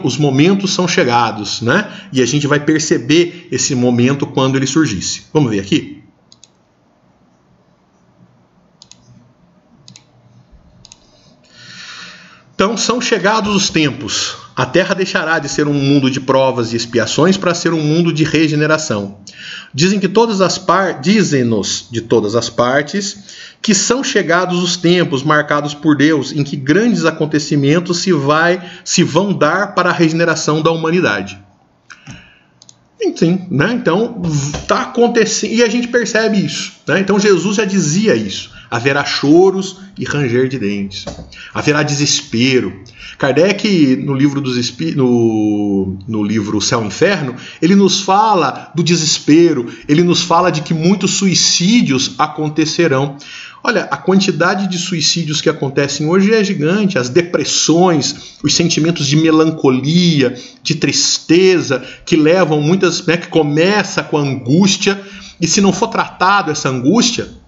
os momentos são chegados, né? E a gente vai perceber esse momento quando ele surgisse. Vamos ver aqui? Então são chegados os tempos. A Terra deixará de ser um mundo de provas e expiações para ser um mundo de regeneração. Diz-nos de todas as partes que são chegados os tempos marcados por Deus em que grandes acontecimentos se vão dar para a regeneração da humanidade. Sim, né? Então está acontecendo, e a gente percebe isso, né? Então Jesus já dizia isso: haverá choros e ranger de dentes, haverá desespero. Kardec, no livro no livro Céu e Inferno, ele nos fala do desespero, ele nos fala de que muitos suicídios acontecerão. Olha, a quantidade de suicídios que acontecem hoje é gigante, as depressões, os sentimentos de melancolia, de tristeza, que levam muitas, né, que começa com a angústia, e se não for tratado essa angústia,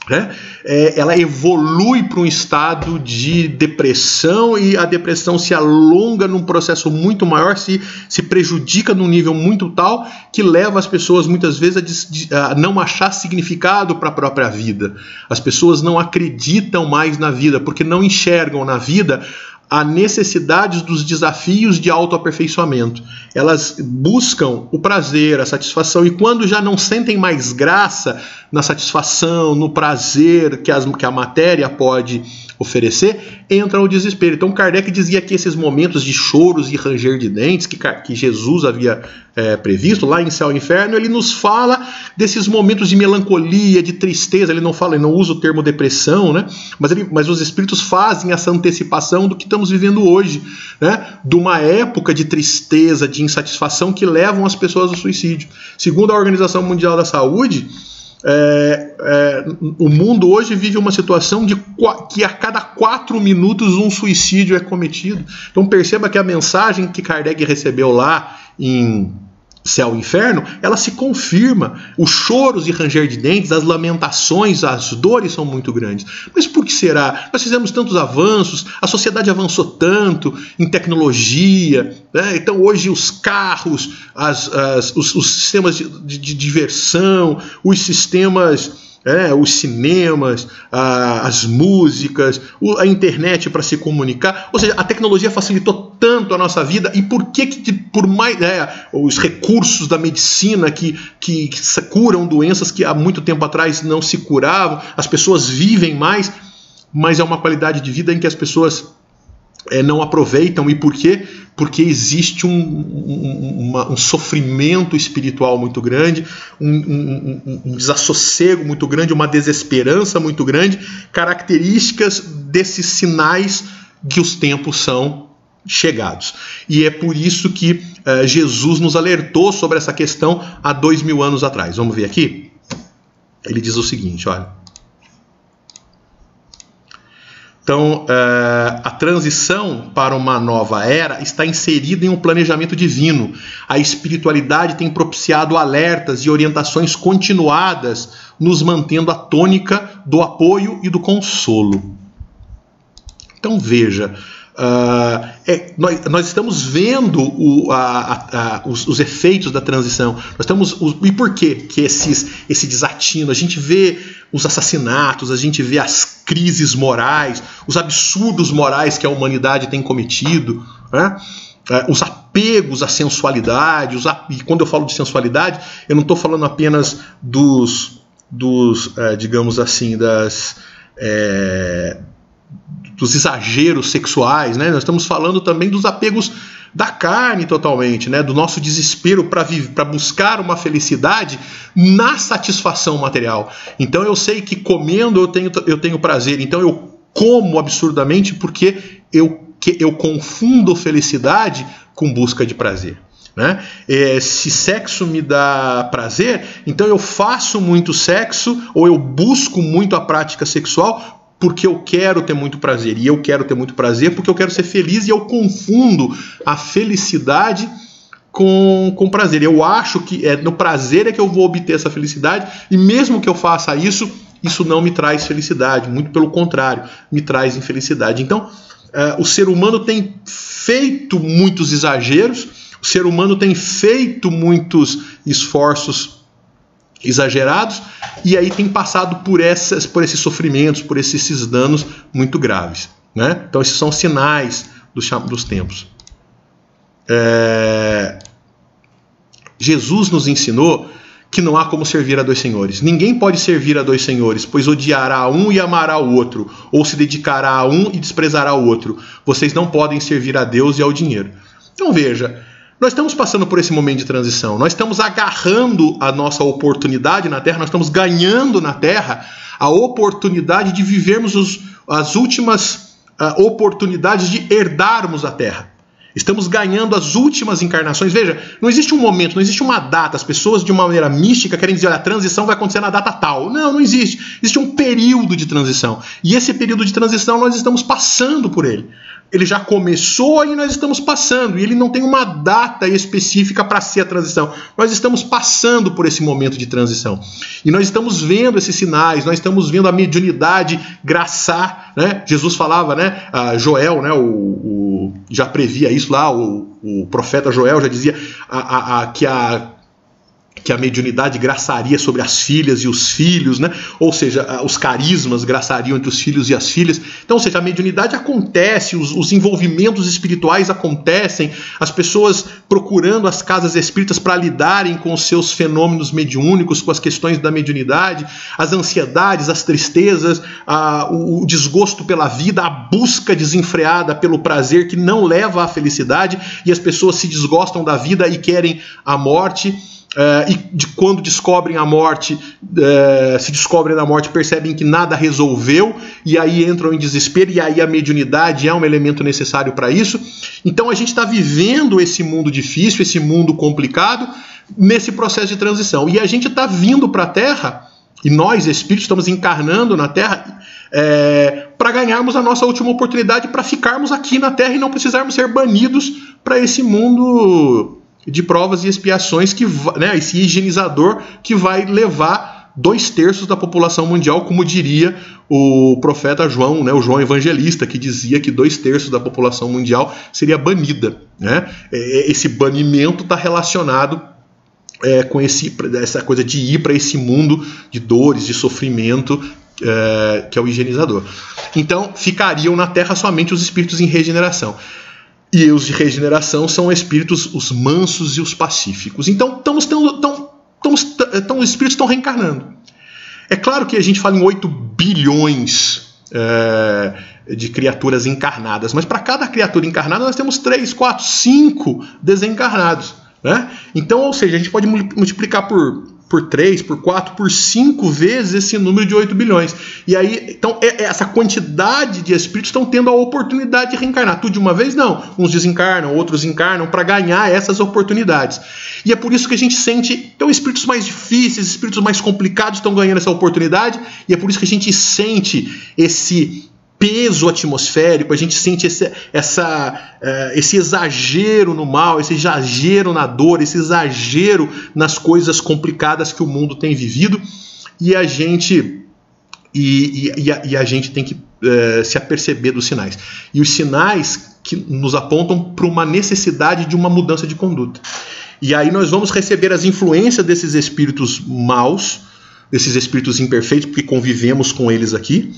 né, ela evolui para um estado de depressão, e a depressão se alonga num processo muito maior, se prejudica num nível muito tal que leva as pessoas muitas vezes a não achar significado para a própria vida. As pessoas não acreditam mais na vida porque não enxergam na vida a necessidade dos desafios de autoaperfeiçoamento. Elas buscam o prazer, a satisfação, e quando já não sentem mais graça na satisfação, no prazer que a matéria pode oferecer, entra o desespero. Então Kardec dizia que esses momentos de choros e ranger de dentes que Jesus havia previsto lá em Céu e Inferno, ele nos fala desses momentos de melancolia, de tristeza. Ele não usa o termo depressão, né? Mas os espíritos fazem essa antecipação do que estamos vivendo hoje, né? De uma época de tristeza, de insatisfação que levam as pessoas ao suicídio. Segundo a Organização Mundial da Saúde, o mundo hoje vive uma situação de que a cada 4 minutos um suicídio é cometido. Então perceba que a mensagem que Kardec recebeu lá em Céu e Inferno, ela se confirma. Os choros e ranger de dentes, as lamentações, as dores são muito grandes. Mas por que será? Nós fizemos tantos avanços, a sociedade avançou tanto em tecnologia, né? Então hoje os carros, os sistemas de diversão, os sistemas... os cinemas, as músicas, a internet para se comunicar, ou seja, a tecnologia facilitou tanto a nossa vida. E por que por mais os recursos da medicina que curam doenças que há muito tempo atrás não se curavam, as pessoas vivem mais, mas é uma qualidade de vida em que as pessoas não aproveitam. E por quê? Porque existe um sofrimento espiritual muito grande, um desassossego muito grande, uma desesperança muito grande, características desses sinais que os tempos são chegados. E é por isso que Jesus nos alertou sobre essa questão há 2000 anos atrás. Vamos ver aqui? Ele diz o seguinte, olha. Então, a transição para uma nova era está inserida em um planejamento divino. A espiritualidade tem propiciado alertas e orientações continuadas, nos mantendo a tônica do apoio e do consolo. Então, veja, nós estamos vendo os efeitos da transição. E por quê? Que esse desatino, a gente vê os assassinatos, a gente vê as crises morais, os absurdos morais que a humanidade tem cometido, né? Os apegos à sensualidade, e quando eu falo de sensualidade, eu não estou falando apenas digamos assim, dos exageros sexuais, né? Nós estamos falando também dos apegos da carne totalmente, né? Do nosso desespero para buscar uma felicidade na satisfação material. Então eu sei que comendo eu tenho prazer, então eu como absurdamente porque eu confundo felicidade com busca de prazer, né? Se sexo me dá prazer, então eu faço muito sexo ou eu busco muito a prática sexual porque eu quero ter muito prazer. E eu quero ter muito prazer porque eu quero ser feliz, e eu confundo a felicidade com prazer. Eu acho que no prazer é que eu vou obter essa felicidade, e mesmo que eu faça isso não me traz felicidade. Muito pelo contrário, me traz infelicidade. Então, o ser humano tem feito muitos exageros, o ser humano tem feito muitos esforços exagerados, e aí tem passado por esses sofrimentos, por esses danos muito graves, né? Então esses são sinais dos tempos. Jesus nos ensinou que não há como servir a dois senhores. Ninguém pode servir a dois senhores, pois odiará um e amará o outro, ou se dedicará a um e desprezará o outro. Vocês não podem servir a Deus e ao dinheiro. Então veja, Nós estamos passando por esse momento de transição. Nós estamos agarrando a nossa oportunidade na Terra, nós estamos ganhando na Terra a oportunidade de vivermos as últimas oportunidades de herdarmos a Terra. Estamos ganhando as últimas encarnações. Veja, não existe um momento, não existe uma data. As pessoas, de uma maneira mística, querem dizer, olha, a transição vai acontecer na data tal. Não, não existe. Existe um período de transição. E esse período de transição nós estamos passando por ele. Ele já começou e nós estamos passando. E ele não tem uma data específica para ser a transição. Nós estamos passando por esse momento de transição. E nós estamos vendo esses sinais, nós estamos vendo a mediunidade graçar. Né? Jesus falava, né? Joel, né? Já previa isso lá, o profeta Joel já dizia que a mediunidade graçaria sobre as filhas e os filhos, né? Ou seja, os carismas graçariam entre os filhos e as filhas. Então, ou seja, a mediunidade acontece, os envolvimentos espirituais acontecem, as pessoas procurando as casas espíritas para lidarem com os seus fenômenos mediúnicos, com as questões da mediunidade, as ansiedades, as tristezas, o desgosto pela vida, a busca desenfreada pelo prazer que não leva à felicidade, e as pessoas se desgostam da vida e querem a morte. E quando descobrem a morte, se descobrem na morte, percebem que nada resolveu, e aí entram em desespero, e aí a mediunidade é um elemento necessário para isso. Então a gente está vivendo esse mundo difícil, esse mundo complicado, nesse processo de transição. E a gente está vindo para a Terra, e nós, espíritos, estamos encarnando na Terra para ganharmos a nossa última oportunidade, para ficarmos aqui na Terra e não precisarmos ser banidos para esse mundo de provas e expiações, né, esse higienizador que vai levar 2/3 da população mundial, como diria o profeta João, né, o João Evangelista, que dizia que 2/3 da população mundial seria banida. Né? Esse banimento está relacionado com essa coisa de ir para esse mundo de dores, de sofrimento, que é o higienizador. Então, ficariam na Terra somente os espíritos em regeneração. E os de regeneração são espíritos, os mansos e os pacíficos. Então, os espíritos estão reencarnando. É claro que a gente fala em 8 bilhões de criaturas encarnadas, mas para cada criatura encarnada nós temos 3, 4, 5 desencarnados. Né? Então, ou seja, a gente pode multiplicar por 3, por 4, por 5 vezes esse número de 8 bilhões. E aí, então, essa quantidade de espíritos estão tendo a oportunidade de reencarnar. Tudo de uma vez? Não. Uns desencarnam, outros encarnam para ganhar essas oportunidades. E é por isso que a gente sente, então, espíritos mais difíceis, espíritos mais complicados estão ganhando essa oportunidade, e é por isso que a gente sente esse peso atmosférico, a gente sente esse exagero no mal, esse exagero na dor, esse exagero nas coisas complicadas que o mundo tem vivido, e a gente tem que se aperceber dos sinais. E os sinais que nos apontam para uma necessidade de uma mudança de conduta. E aí nós vamos receber as influências desses espíritos maus, desses espíritos imperfeitos, porque convivemos com eles aqui,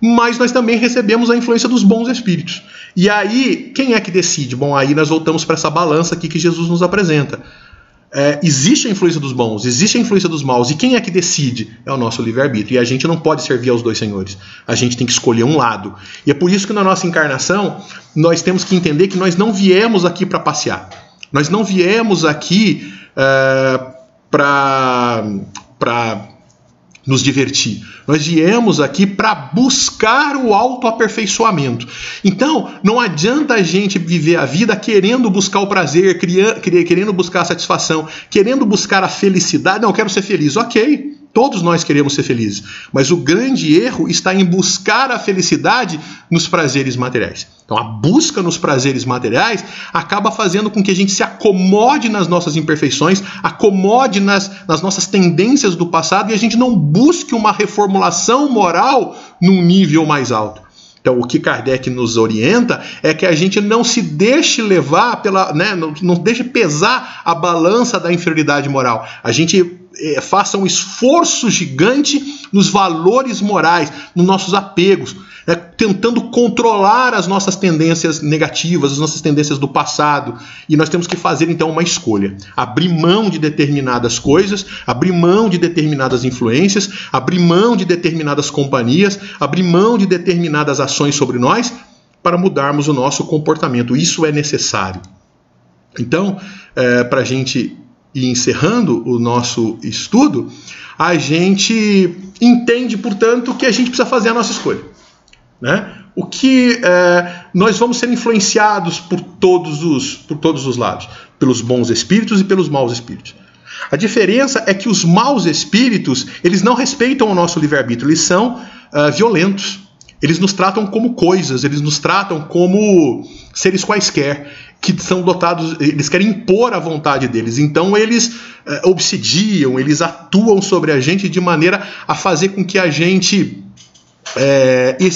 mas nós também recebemos a influência dos bons espíritos. E aí, quem é que decide? Bom, aí nós voltamos para essa balança aqui que Jesus nos apresenta. Existe a influência dos bons, existe a influência dos maus, e quem é que decide? É o nosso livre-arbítrio, e a gente não pode servir aos dois senhores, a gente tem que escolher um lado. E é por isso que na nossa encarnação, nós temos que entender que nós não viemos aqui para passear, nós não viemos aqui para nos divertir. Nós viemos aqui para buscar o autoaperfeiçoamento. Então, não adianta a gente viver a vida querendo buscar o prazer, querendo buscar a satisfação, querendo buscar a felicidade. Não, eu quero ser feliz. Ok, todos nós queremos ser felizes. Mas o grande erro está em buscar a felicidade nos prazeres materiais. Então, a busca nos prazeres materiais acaba fazendo com que a gente se acomode nas nossas imperfeições, acomode nas nossas tendências do passado, e a gente não busque uma reformulação moral num nível mais alto. Então, o que Kardec nos orienta é que a gente não se deixe levar não deixe pesar a balança da inferioridade moral. A gente faça um esforço gigante nos valores morais, nos nossos apegos, tentando controlar as nossas tendências negativas, as nossas tendências do passado. E nós temos que fazer, então, uma escolha. Abrir mão de determinadas coisas, abrir mão de determinadas influências, abrir mão de determinadas companhias, abrir mão de determinadas ações sobre nós, para mudarmos o nosso comportamento. Isso é necessário. Então, para a gente ir encerrando o nosso estudo, a gente entende, portanto, que a gente precisa fazer a nossa escolha, né? O que nós vamos ser influenciados por todos os lados, pelos bons espíritos e pelos maus espíritos. A diferença é que os maus espíritos, eles não respeitam o nosso livre-arbítrio, eles são violentos. Eles nos tratam como coisas, eles nos tratam como seres quaisquer, que são dotados, eles querem impor a vontade deles. Então eles obsidiam, eles atuam sobre a gente de maneira a fazer com que a gente...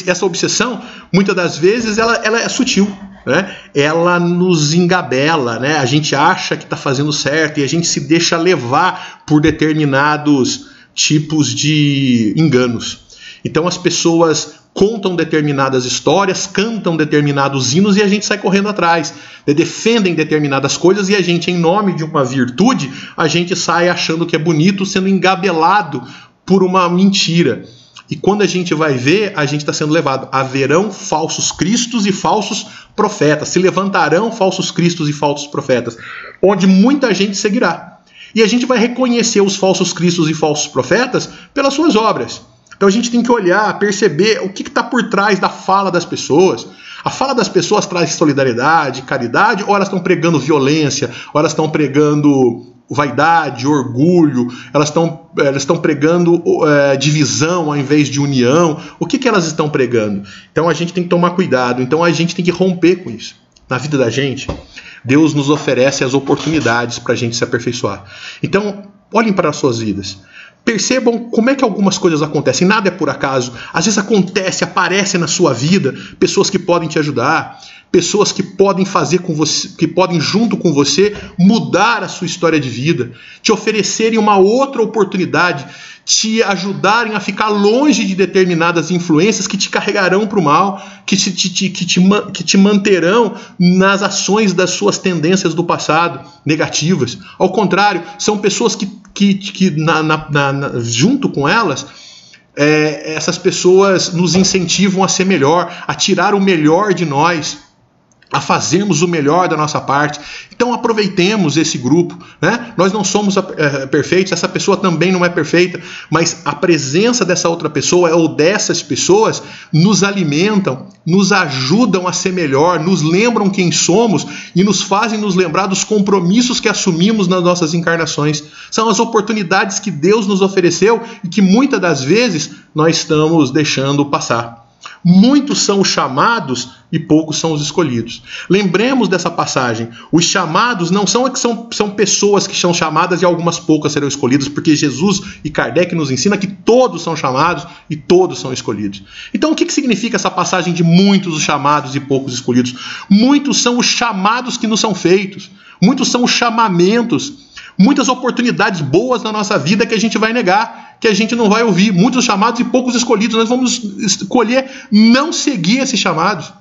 essa obsessão, muitas das vezes, ela é sutil, né? Ela nos engabela, né? A gente acha que está fazendo certo e a gente se deixa levar por determinados tipos de enganos. Então as pessoas contam determinadas histórias, cantam determinados hinos e a gente sai correndo atrás, defendem determinadas coisas e a gente, em nome de uma virtude, a gente sai achando que é bonito, sendo engabelado por uma mentira. E quando a gente vai ver, a gente está sendo levado. Haverão falsos cristos e falsos profetas. Se levantarão falsos cristos e falsos profetas, onde muita gente seguirá. E a gente vai reconhecer os falsos cristos e falsos profetas pelas suas obras. Então a gente tem que olhar, perceber o que está por trás da fala das pessoas. A fala das pessoas traz solidariedade, caridade, ou elas estão pregando violência, ou elas estão pregando vaidade, orgulho, elas estão pregando divisão ao invés de união. O que elas estão pregando? Então a gente tem que tomar cuidado, então a gente tem que romper com isso. Na vida da gente, Deus nos oferece as oportunidades para a gente se aperfeiçoar. Então, olhem para as suas vidas. Percebam como é que algumas coisas acontecem. Nada é por acaso. Às vezes aparecem na sua vida pessoas que podem te ajudar, pessoas que podem fazer com você, que podem junto com você mudar a sua história de vida, te oferecerem uma outra oportunidade, te ajudarem a ficar longe de determinadas influências que te carregarão para o mal, que te manterão nas ações das suas tendências do passado negativas. Ao contrário, são pessoas que junto com elas, essas pessoas nos incentivam a ser melhor, a tirar o melhor de nós, a fazermos o melhor da nossa parte. Então aproveitemos esse grupo, né? Nós não somos perfeitos, essa pessoa também não é perfeita, mas a presença dessa outra pessoa ou dessas pessoas nos alimentam, nos ajudam a ser melhor, nos lembram quem somos e nos fazem nos lembrar dos compromissos que assumimos nas nossas encarnações. São as oportunidades que Deus nos ofereceu e que muitas das vezes nós estamos deixando passar. Muitos são os chamados e poucos são os escolhidos. Lembremos dessa passagem. Os chamados não são pessoas que são chamadas e algumas poucas serão escolhidas, porque Jesus e Kardec nos ensina que todos são chamados e todos são escolhidos. Então o que significa essa passagem de muitos os chamados e poucos escolhidos? Muitos são os chamados que nos são feitos. Muitos são os chamamentos. Muitas oportunidades boas na nossa vida que a gente vai negar, que a gente não vai ouvir. Muitos chamados e poucos escolhidos. Nós vamos escolher não seguir esses chamados.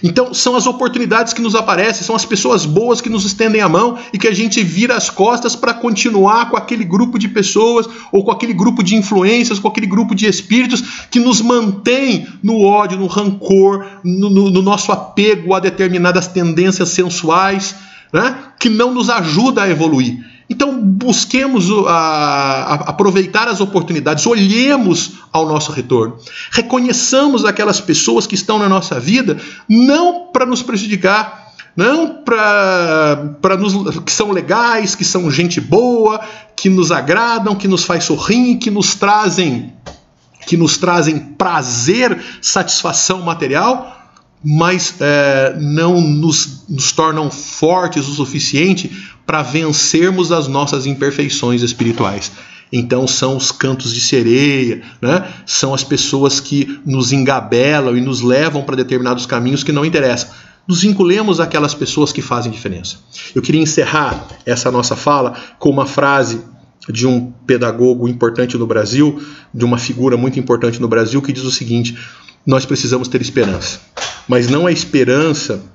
Então são as oportunidades que nos aparecem, são as pessoas boas que nos estendem a mão e que a gente vira as costas para continuar com aquele grupo de pessoas ou com aquele grupo de influências, com aquele grupo de espíritos que nos mantém no ódio, no rancor, no nosso apego a determinadas tendências sensuais, né? Que não nos ajuda a evoluir. Então busquemos aproveitar as oportunidades, olhemos ao nosso retorno, reconheçamos aquelas pessoas que estão na nossa vida, não para nos prejudicar, não que são legais, que são gente boa, que nos agradam, que nos faz sorrir, que nos trazem prazer, satisfação material, mas não nos tornam fortes o suficiente para vencermos as nossas imperfeições espirituais. Então são os cantos de sereia, né? São as pessoas que nos engabelam e nos levam para determinados caminhos que não interessam. Nos vinculemos àquelas pessoas que fazem diferença. Eu queria encerrar essa nossa fala com uma frase de um pedagogo importante no Brasil, de uma figura muito importante no Brasil, que diz o seguinte: nós precisamos ter esperança, mas não a esperança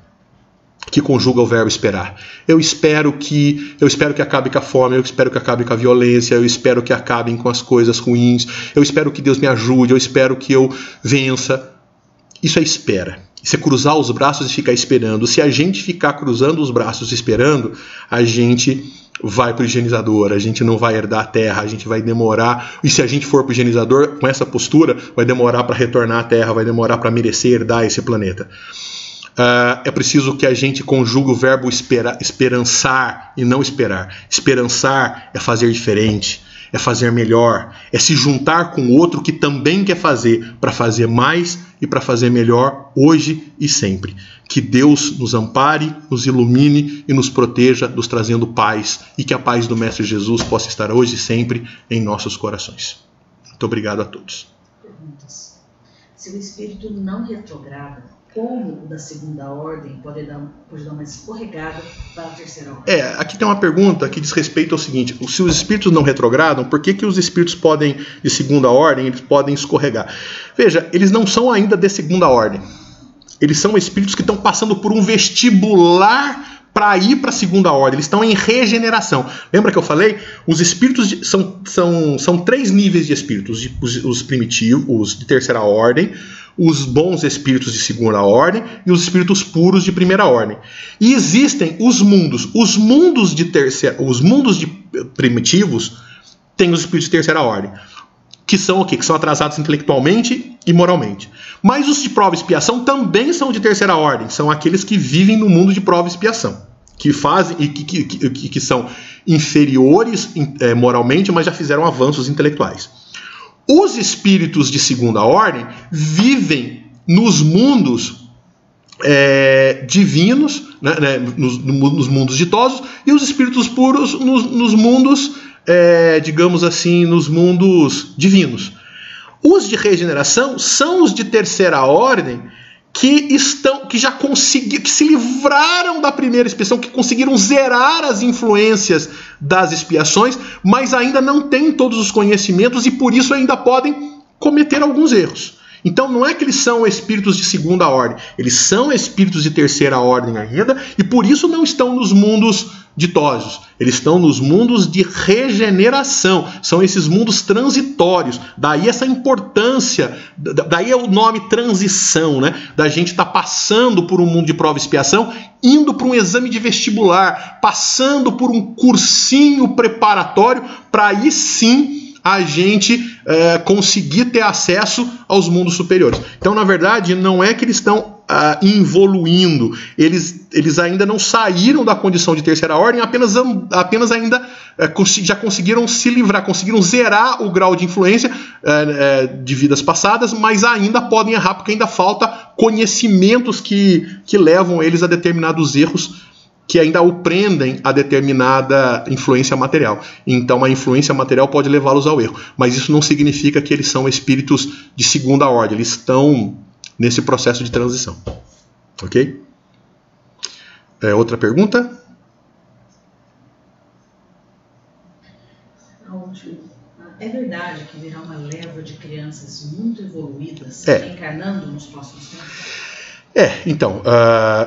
que conjuga o verbo esperar. Eu espero que acabe com a fome, eu espero que acabe com a violência, eu espero que acabem com as coisas ruins, eu espero que Deus me ajude, eu espero que eu vença. Isso é espera. Isso é cruzar os braços e ficar esperando. Se a gente ficar cruzando os braços esperando, a gente vai para o higienizador, a gente não vai herdar a terra, a gente vai demorar. E se a gente for para o higienizador com essa postura, vai demorar para retornar à terra, vai demorar para merecer herdar esse planeta. É preciso que a gente conjugue o verbo esperançar e não esperar. Esperançar é fazer diferente, é fazer melhor, é se juntar com outro que também quer fazer, para fazer mais e para fazer melhor hoje e sempre. Que Deus nos ampare, nos ilumine e nos proteja, nos trazendo paz, e que a paz do Mestre Jesus possa estar hoje e sempre em nossos corações. Muito obrigado a todos. Perguntas. Se o espírito não retrograda, como o da segunda ordem pode dar uma escorregada para a terceira ordem? Aqui tem uma pergunta que diz respeito ao seguinte: se os espíritos não retrogradam, por que os espíritos podem, de segunda ordem, eles podem escorregar? Veja, eles não são ainda de segunda ordem. Eles são espíritos que estão passando por um vestibular para ir para a segunda ordem. Eles estão em regeneração. Lembra que eu falei? Os espíritos são 3 níveis de espíritos: os primitivos, os de terceira ordem, os bons espíritos de segunda ordem e os espíritos puros de primeira ordem. E existem os mundos. Os mundos de primitivos têm os espíritos de terceira ordem, que são o quê? Que são atrasados intelectualmente e moralmente. Mas os de prova e expiação também são de terceira ordem. São aqueles que vivem no mundo de prova e expiação, que fazem e que são inferiores moralmente, mas já fizeram avanços intelectuais. Os espíritos de segunda ordem vivem nos mundos divinos, nos mundos ditosos, e os espíritos puros nos mundos, digamos assim, nos mundos divinos. Os de regeneração são os de terceira ordem que se livraram da primeira expiação, que conseguiram zerar as influências das expiações, mas ainda não têm todos os conhecimentos e por isso ainda podem cometer alguns erros. Então não é que eles são espíritos de segunda ordem, eles são espíritos de terceira ordem ainda, e por isso não estão nos mundos ditosos, eles estão nos mundos de regeneração, são esses mundos transitórios, daí essa importância, daí é o nome transição, né? Da gente estar passando por um mundo de prova e expiação, indo para um exame de vestibular, passando por um cursinho preparatório, para aí sim a gente conseguir ter acesso aos mundos superiores. Então, na verdade, não é que eles estão evoluindo, eles ainda não saíram da condição de terceira ordem, apenas ainda já conseguiram se livrar, conseguiram zerar o grau de influência de vidas passadas, mas ainda podem errar, porque ainda falta conhecimentos que levam eles a determinados erros que ainda o prendem a determinada influência material. Então a influência material pode levá-los ao erro. Mas isso não significa que eles são espíritos de segunda ordem. Eles estão nesse processo de transição. Ok? Outra pergunta? É verdade que virá uma leva de crianças muito evoluídas encarnando nos próximos tempos? Então,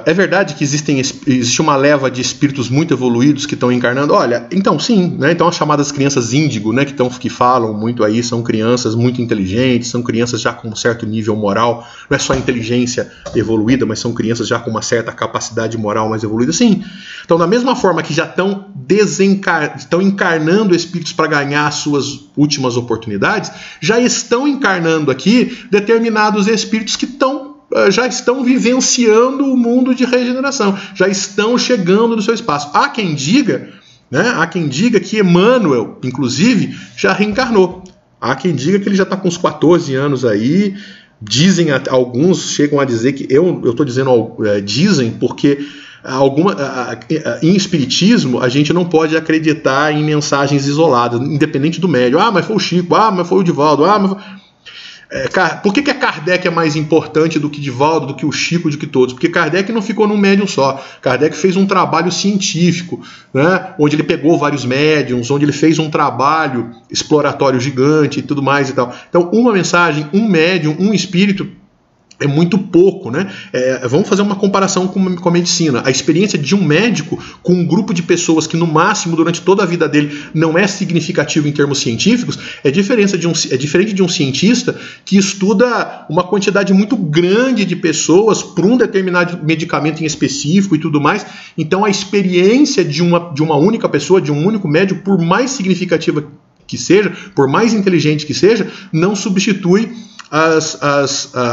é verdade que existe uma leva de espíritos muito evoluídos que estão encarnando? Olha, então sim, né? Então as chamadas crianças índigo, né, que falam muito aí, são crianças muito inteligentes, são crianças já com um certo nível moral, não é só inteligência evoluída, mas são crianças já com uma certa capacidade moral mais evoluída, sim. Então, da mesma forma que já estão encarnando espíritos para ganhar as suas últimas oportunidades, já estão encarnando aqui determinados espíritos que já estão vivenciando o mundo de regeneração, já estão chegando no seu espaço. Há quem diga que Emmanuel, inclusive, já reencarnou. Há quem diga que ele já está com uns 14 anos aí. Dizem, alguns chegam a dizer que, eu estou dizendo dizem, porque em espiritismo a gente não pode acreditar em mensagens isoladas, independente do médium. Mas foi o Chico, mas foi o Divaldo, por que a Kardec é mais importante do que Divaldo, do que o Chico, do que todos? Porque Kardec não ficou num médium só. Kardec fez um trabalho científico, né, onde ele pegou vários médiums, onde ele fez um trabalho exploratório gigante e tudo mais e tal. Então, uma mensagem, um médium, um espírito, é muito pouco, né? Vamos fazer uma comparação com a medicina. A experiência de um médico com um grupo de pessoas que, no máximo, durante toda a vida dele, não é significativo em termos científicos, é diferente de um cientista que estuda uma quantidade muito grande de pessoas por um determinado medicamento em específico e tudo mais. Então, a experiência de uma única pessoa, de um único médico, por mais significativa que seja, por mais inteligente que seja, não substitui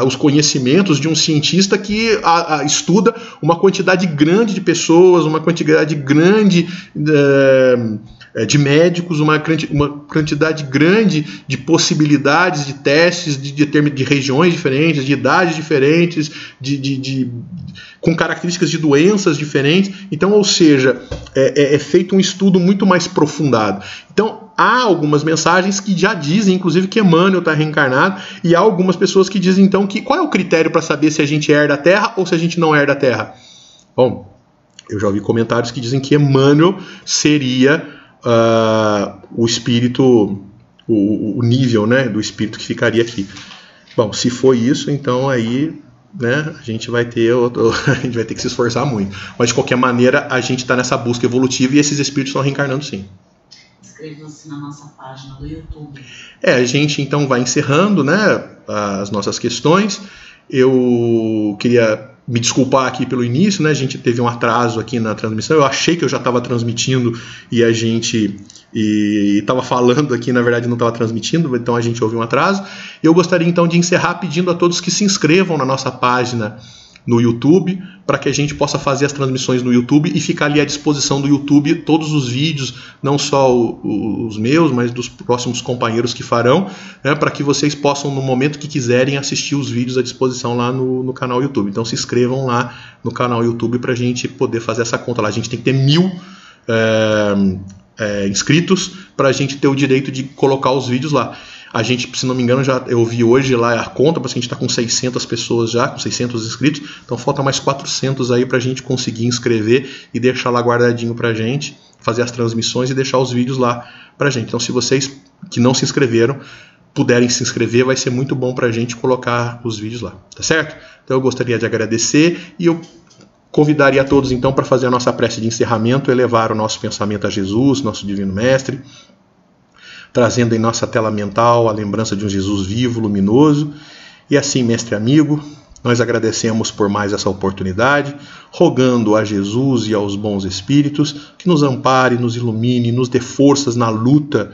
os conhecimentos de um cientista que estuda uma quantidade grande de pessoas, uma quantidade grande de médicos, uma quantidade grande de possibilidades de testes de regiões diferentes, de idades diferentes, com características de doenças diferentes. Então, ou seja, é feito um estudo muito mais aprofundado. Então, há algumas mensagens que já dizem, inclusive, que Emmanuel está reencarnado, e há algumas pessoas que dizem, então, que qual é o critério para saber se a gente herda a Terra ou se a gente não herda a Terra? Bom, eu já ouvi comentários que dizem que Emmanuel seria o espírito, o nível, né, do espírito que ficaria aqui. Bom, se for isso, então aí, né, a gente vai ter que se esforçar muito. Mas, de qualquer maneira, a gente está nessa busca evolutiva e esses espíritos estão reencarnando, sim. Inscrevam-se na nossa página do YouTube. A gente então vai encerrando, né, as nossas questões. Eu queria me desculpar aqui pelo início, né? A gente teve um atraso aqui na transmissão. Eu achei que eu já estava transmitindo e a gente estava falando aqui, na verdade não estava transmitindo, então a gente houve um atraso. Eu gostaria então de encerrar pedindo a todos que se inscrevam na nossa página no YouTube, para que a gente possa fazer as transmissões no YouTube e ficar ali à disposição do YouTube todos os vídeos, não só os meus, mas dos próximos companheiros que farão, né, para que vocês possam, no momento que quiserem, assistir os vídeos à disposição lá no canal YouTube. Então se inscrevam lá no canal YouTube para a gente poder fazer essa conta lá. A gente tem que ter 1000 inscritos para a gente ter o direito de colocar os vídeos lá. A gente, se não me engano, eu vi hoje lá a conta, porque a gente está com 600 pessoas já, com 600 inscritos, então falta mais 400 aí para a gente conseguir inscrever e deixar lá guardadinho para a gente, fazer as transmissões e deixar os vídeos lá para a gente. Então, se vocês que não se inscreveram puderem se inscrever, vai ser muito bom para a gente colocar os vídeos lá, tá certo? Então, eu gostaria de agradecer e eu convidaria a todos, então, para fazer a nossa prece de encerramento, elevar o nosso pensamento a Jesus, nosso Divino Mestre, trazendo em nossa tela mental a lembrança de um Jesus vivo, luminoso. E assim, mestre amigo, nós agradecemos por mais essa oportunidade, rogando a Jesus e aos bons espíritos que nos ampare, nos ilumine, nos dê forças na luta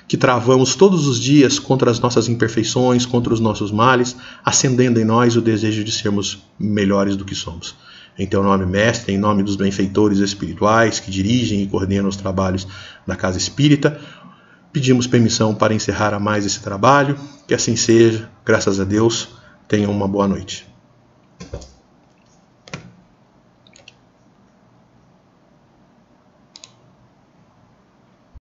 que travamos todos os dias contra as nossas imperfeições, contra os nossos males, acendendo em nós o desejo de sermos melhores do que somos. Em teu nome, mestre, em nome dos benfeitores espirituais que dirigem e coordenam os trabalhos da Casa Espírita, pedimos permissão para encerrar a mais esse trabalho. Que assim seja. Graças a Deus. Tenham uma boa noite.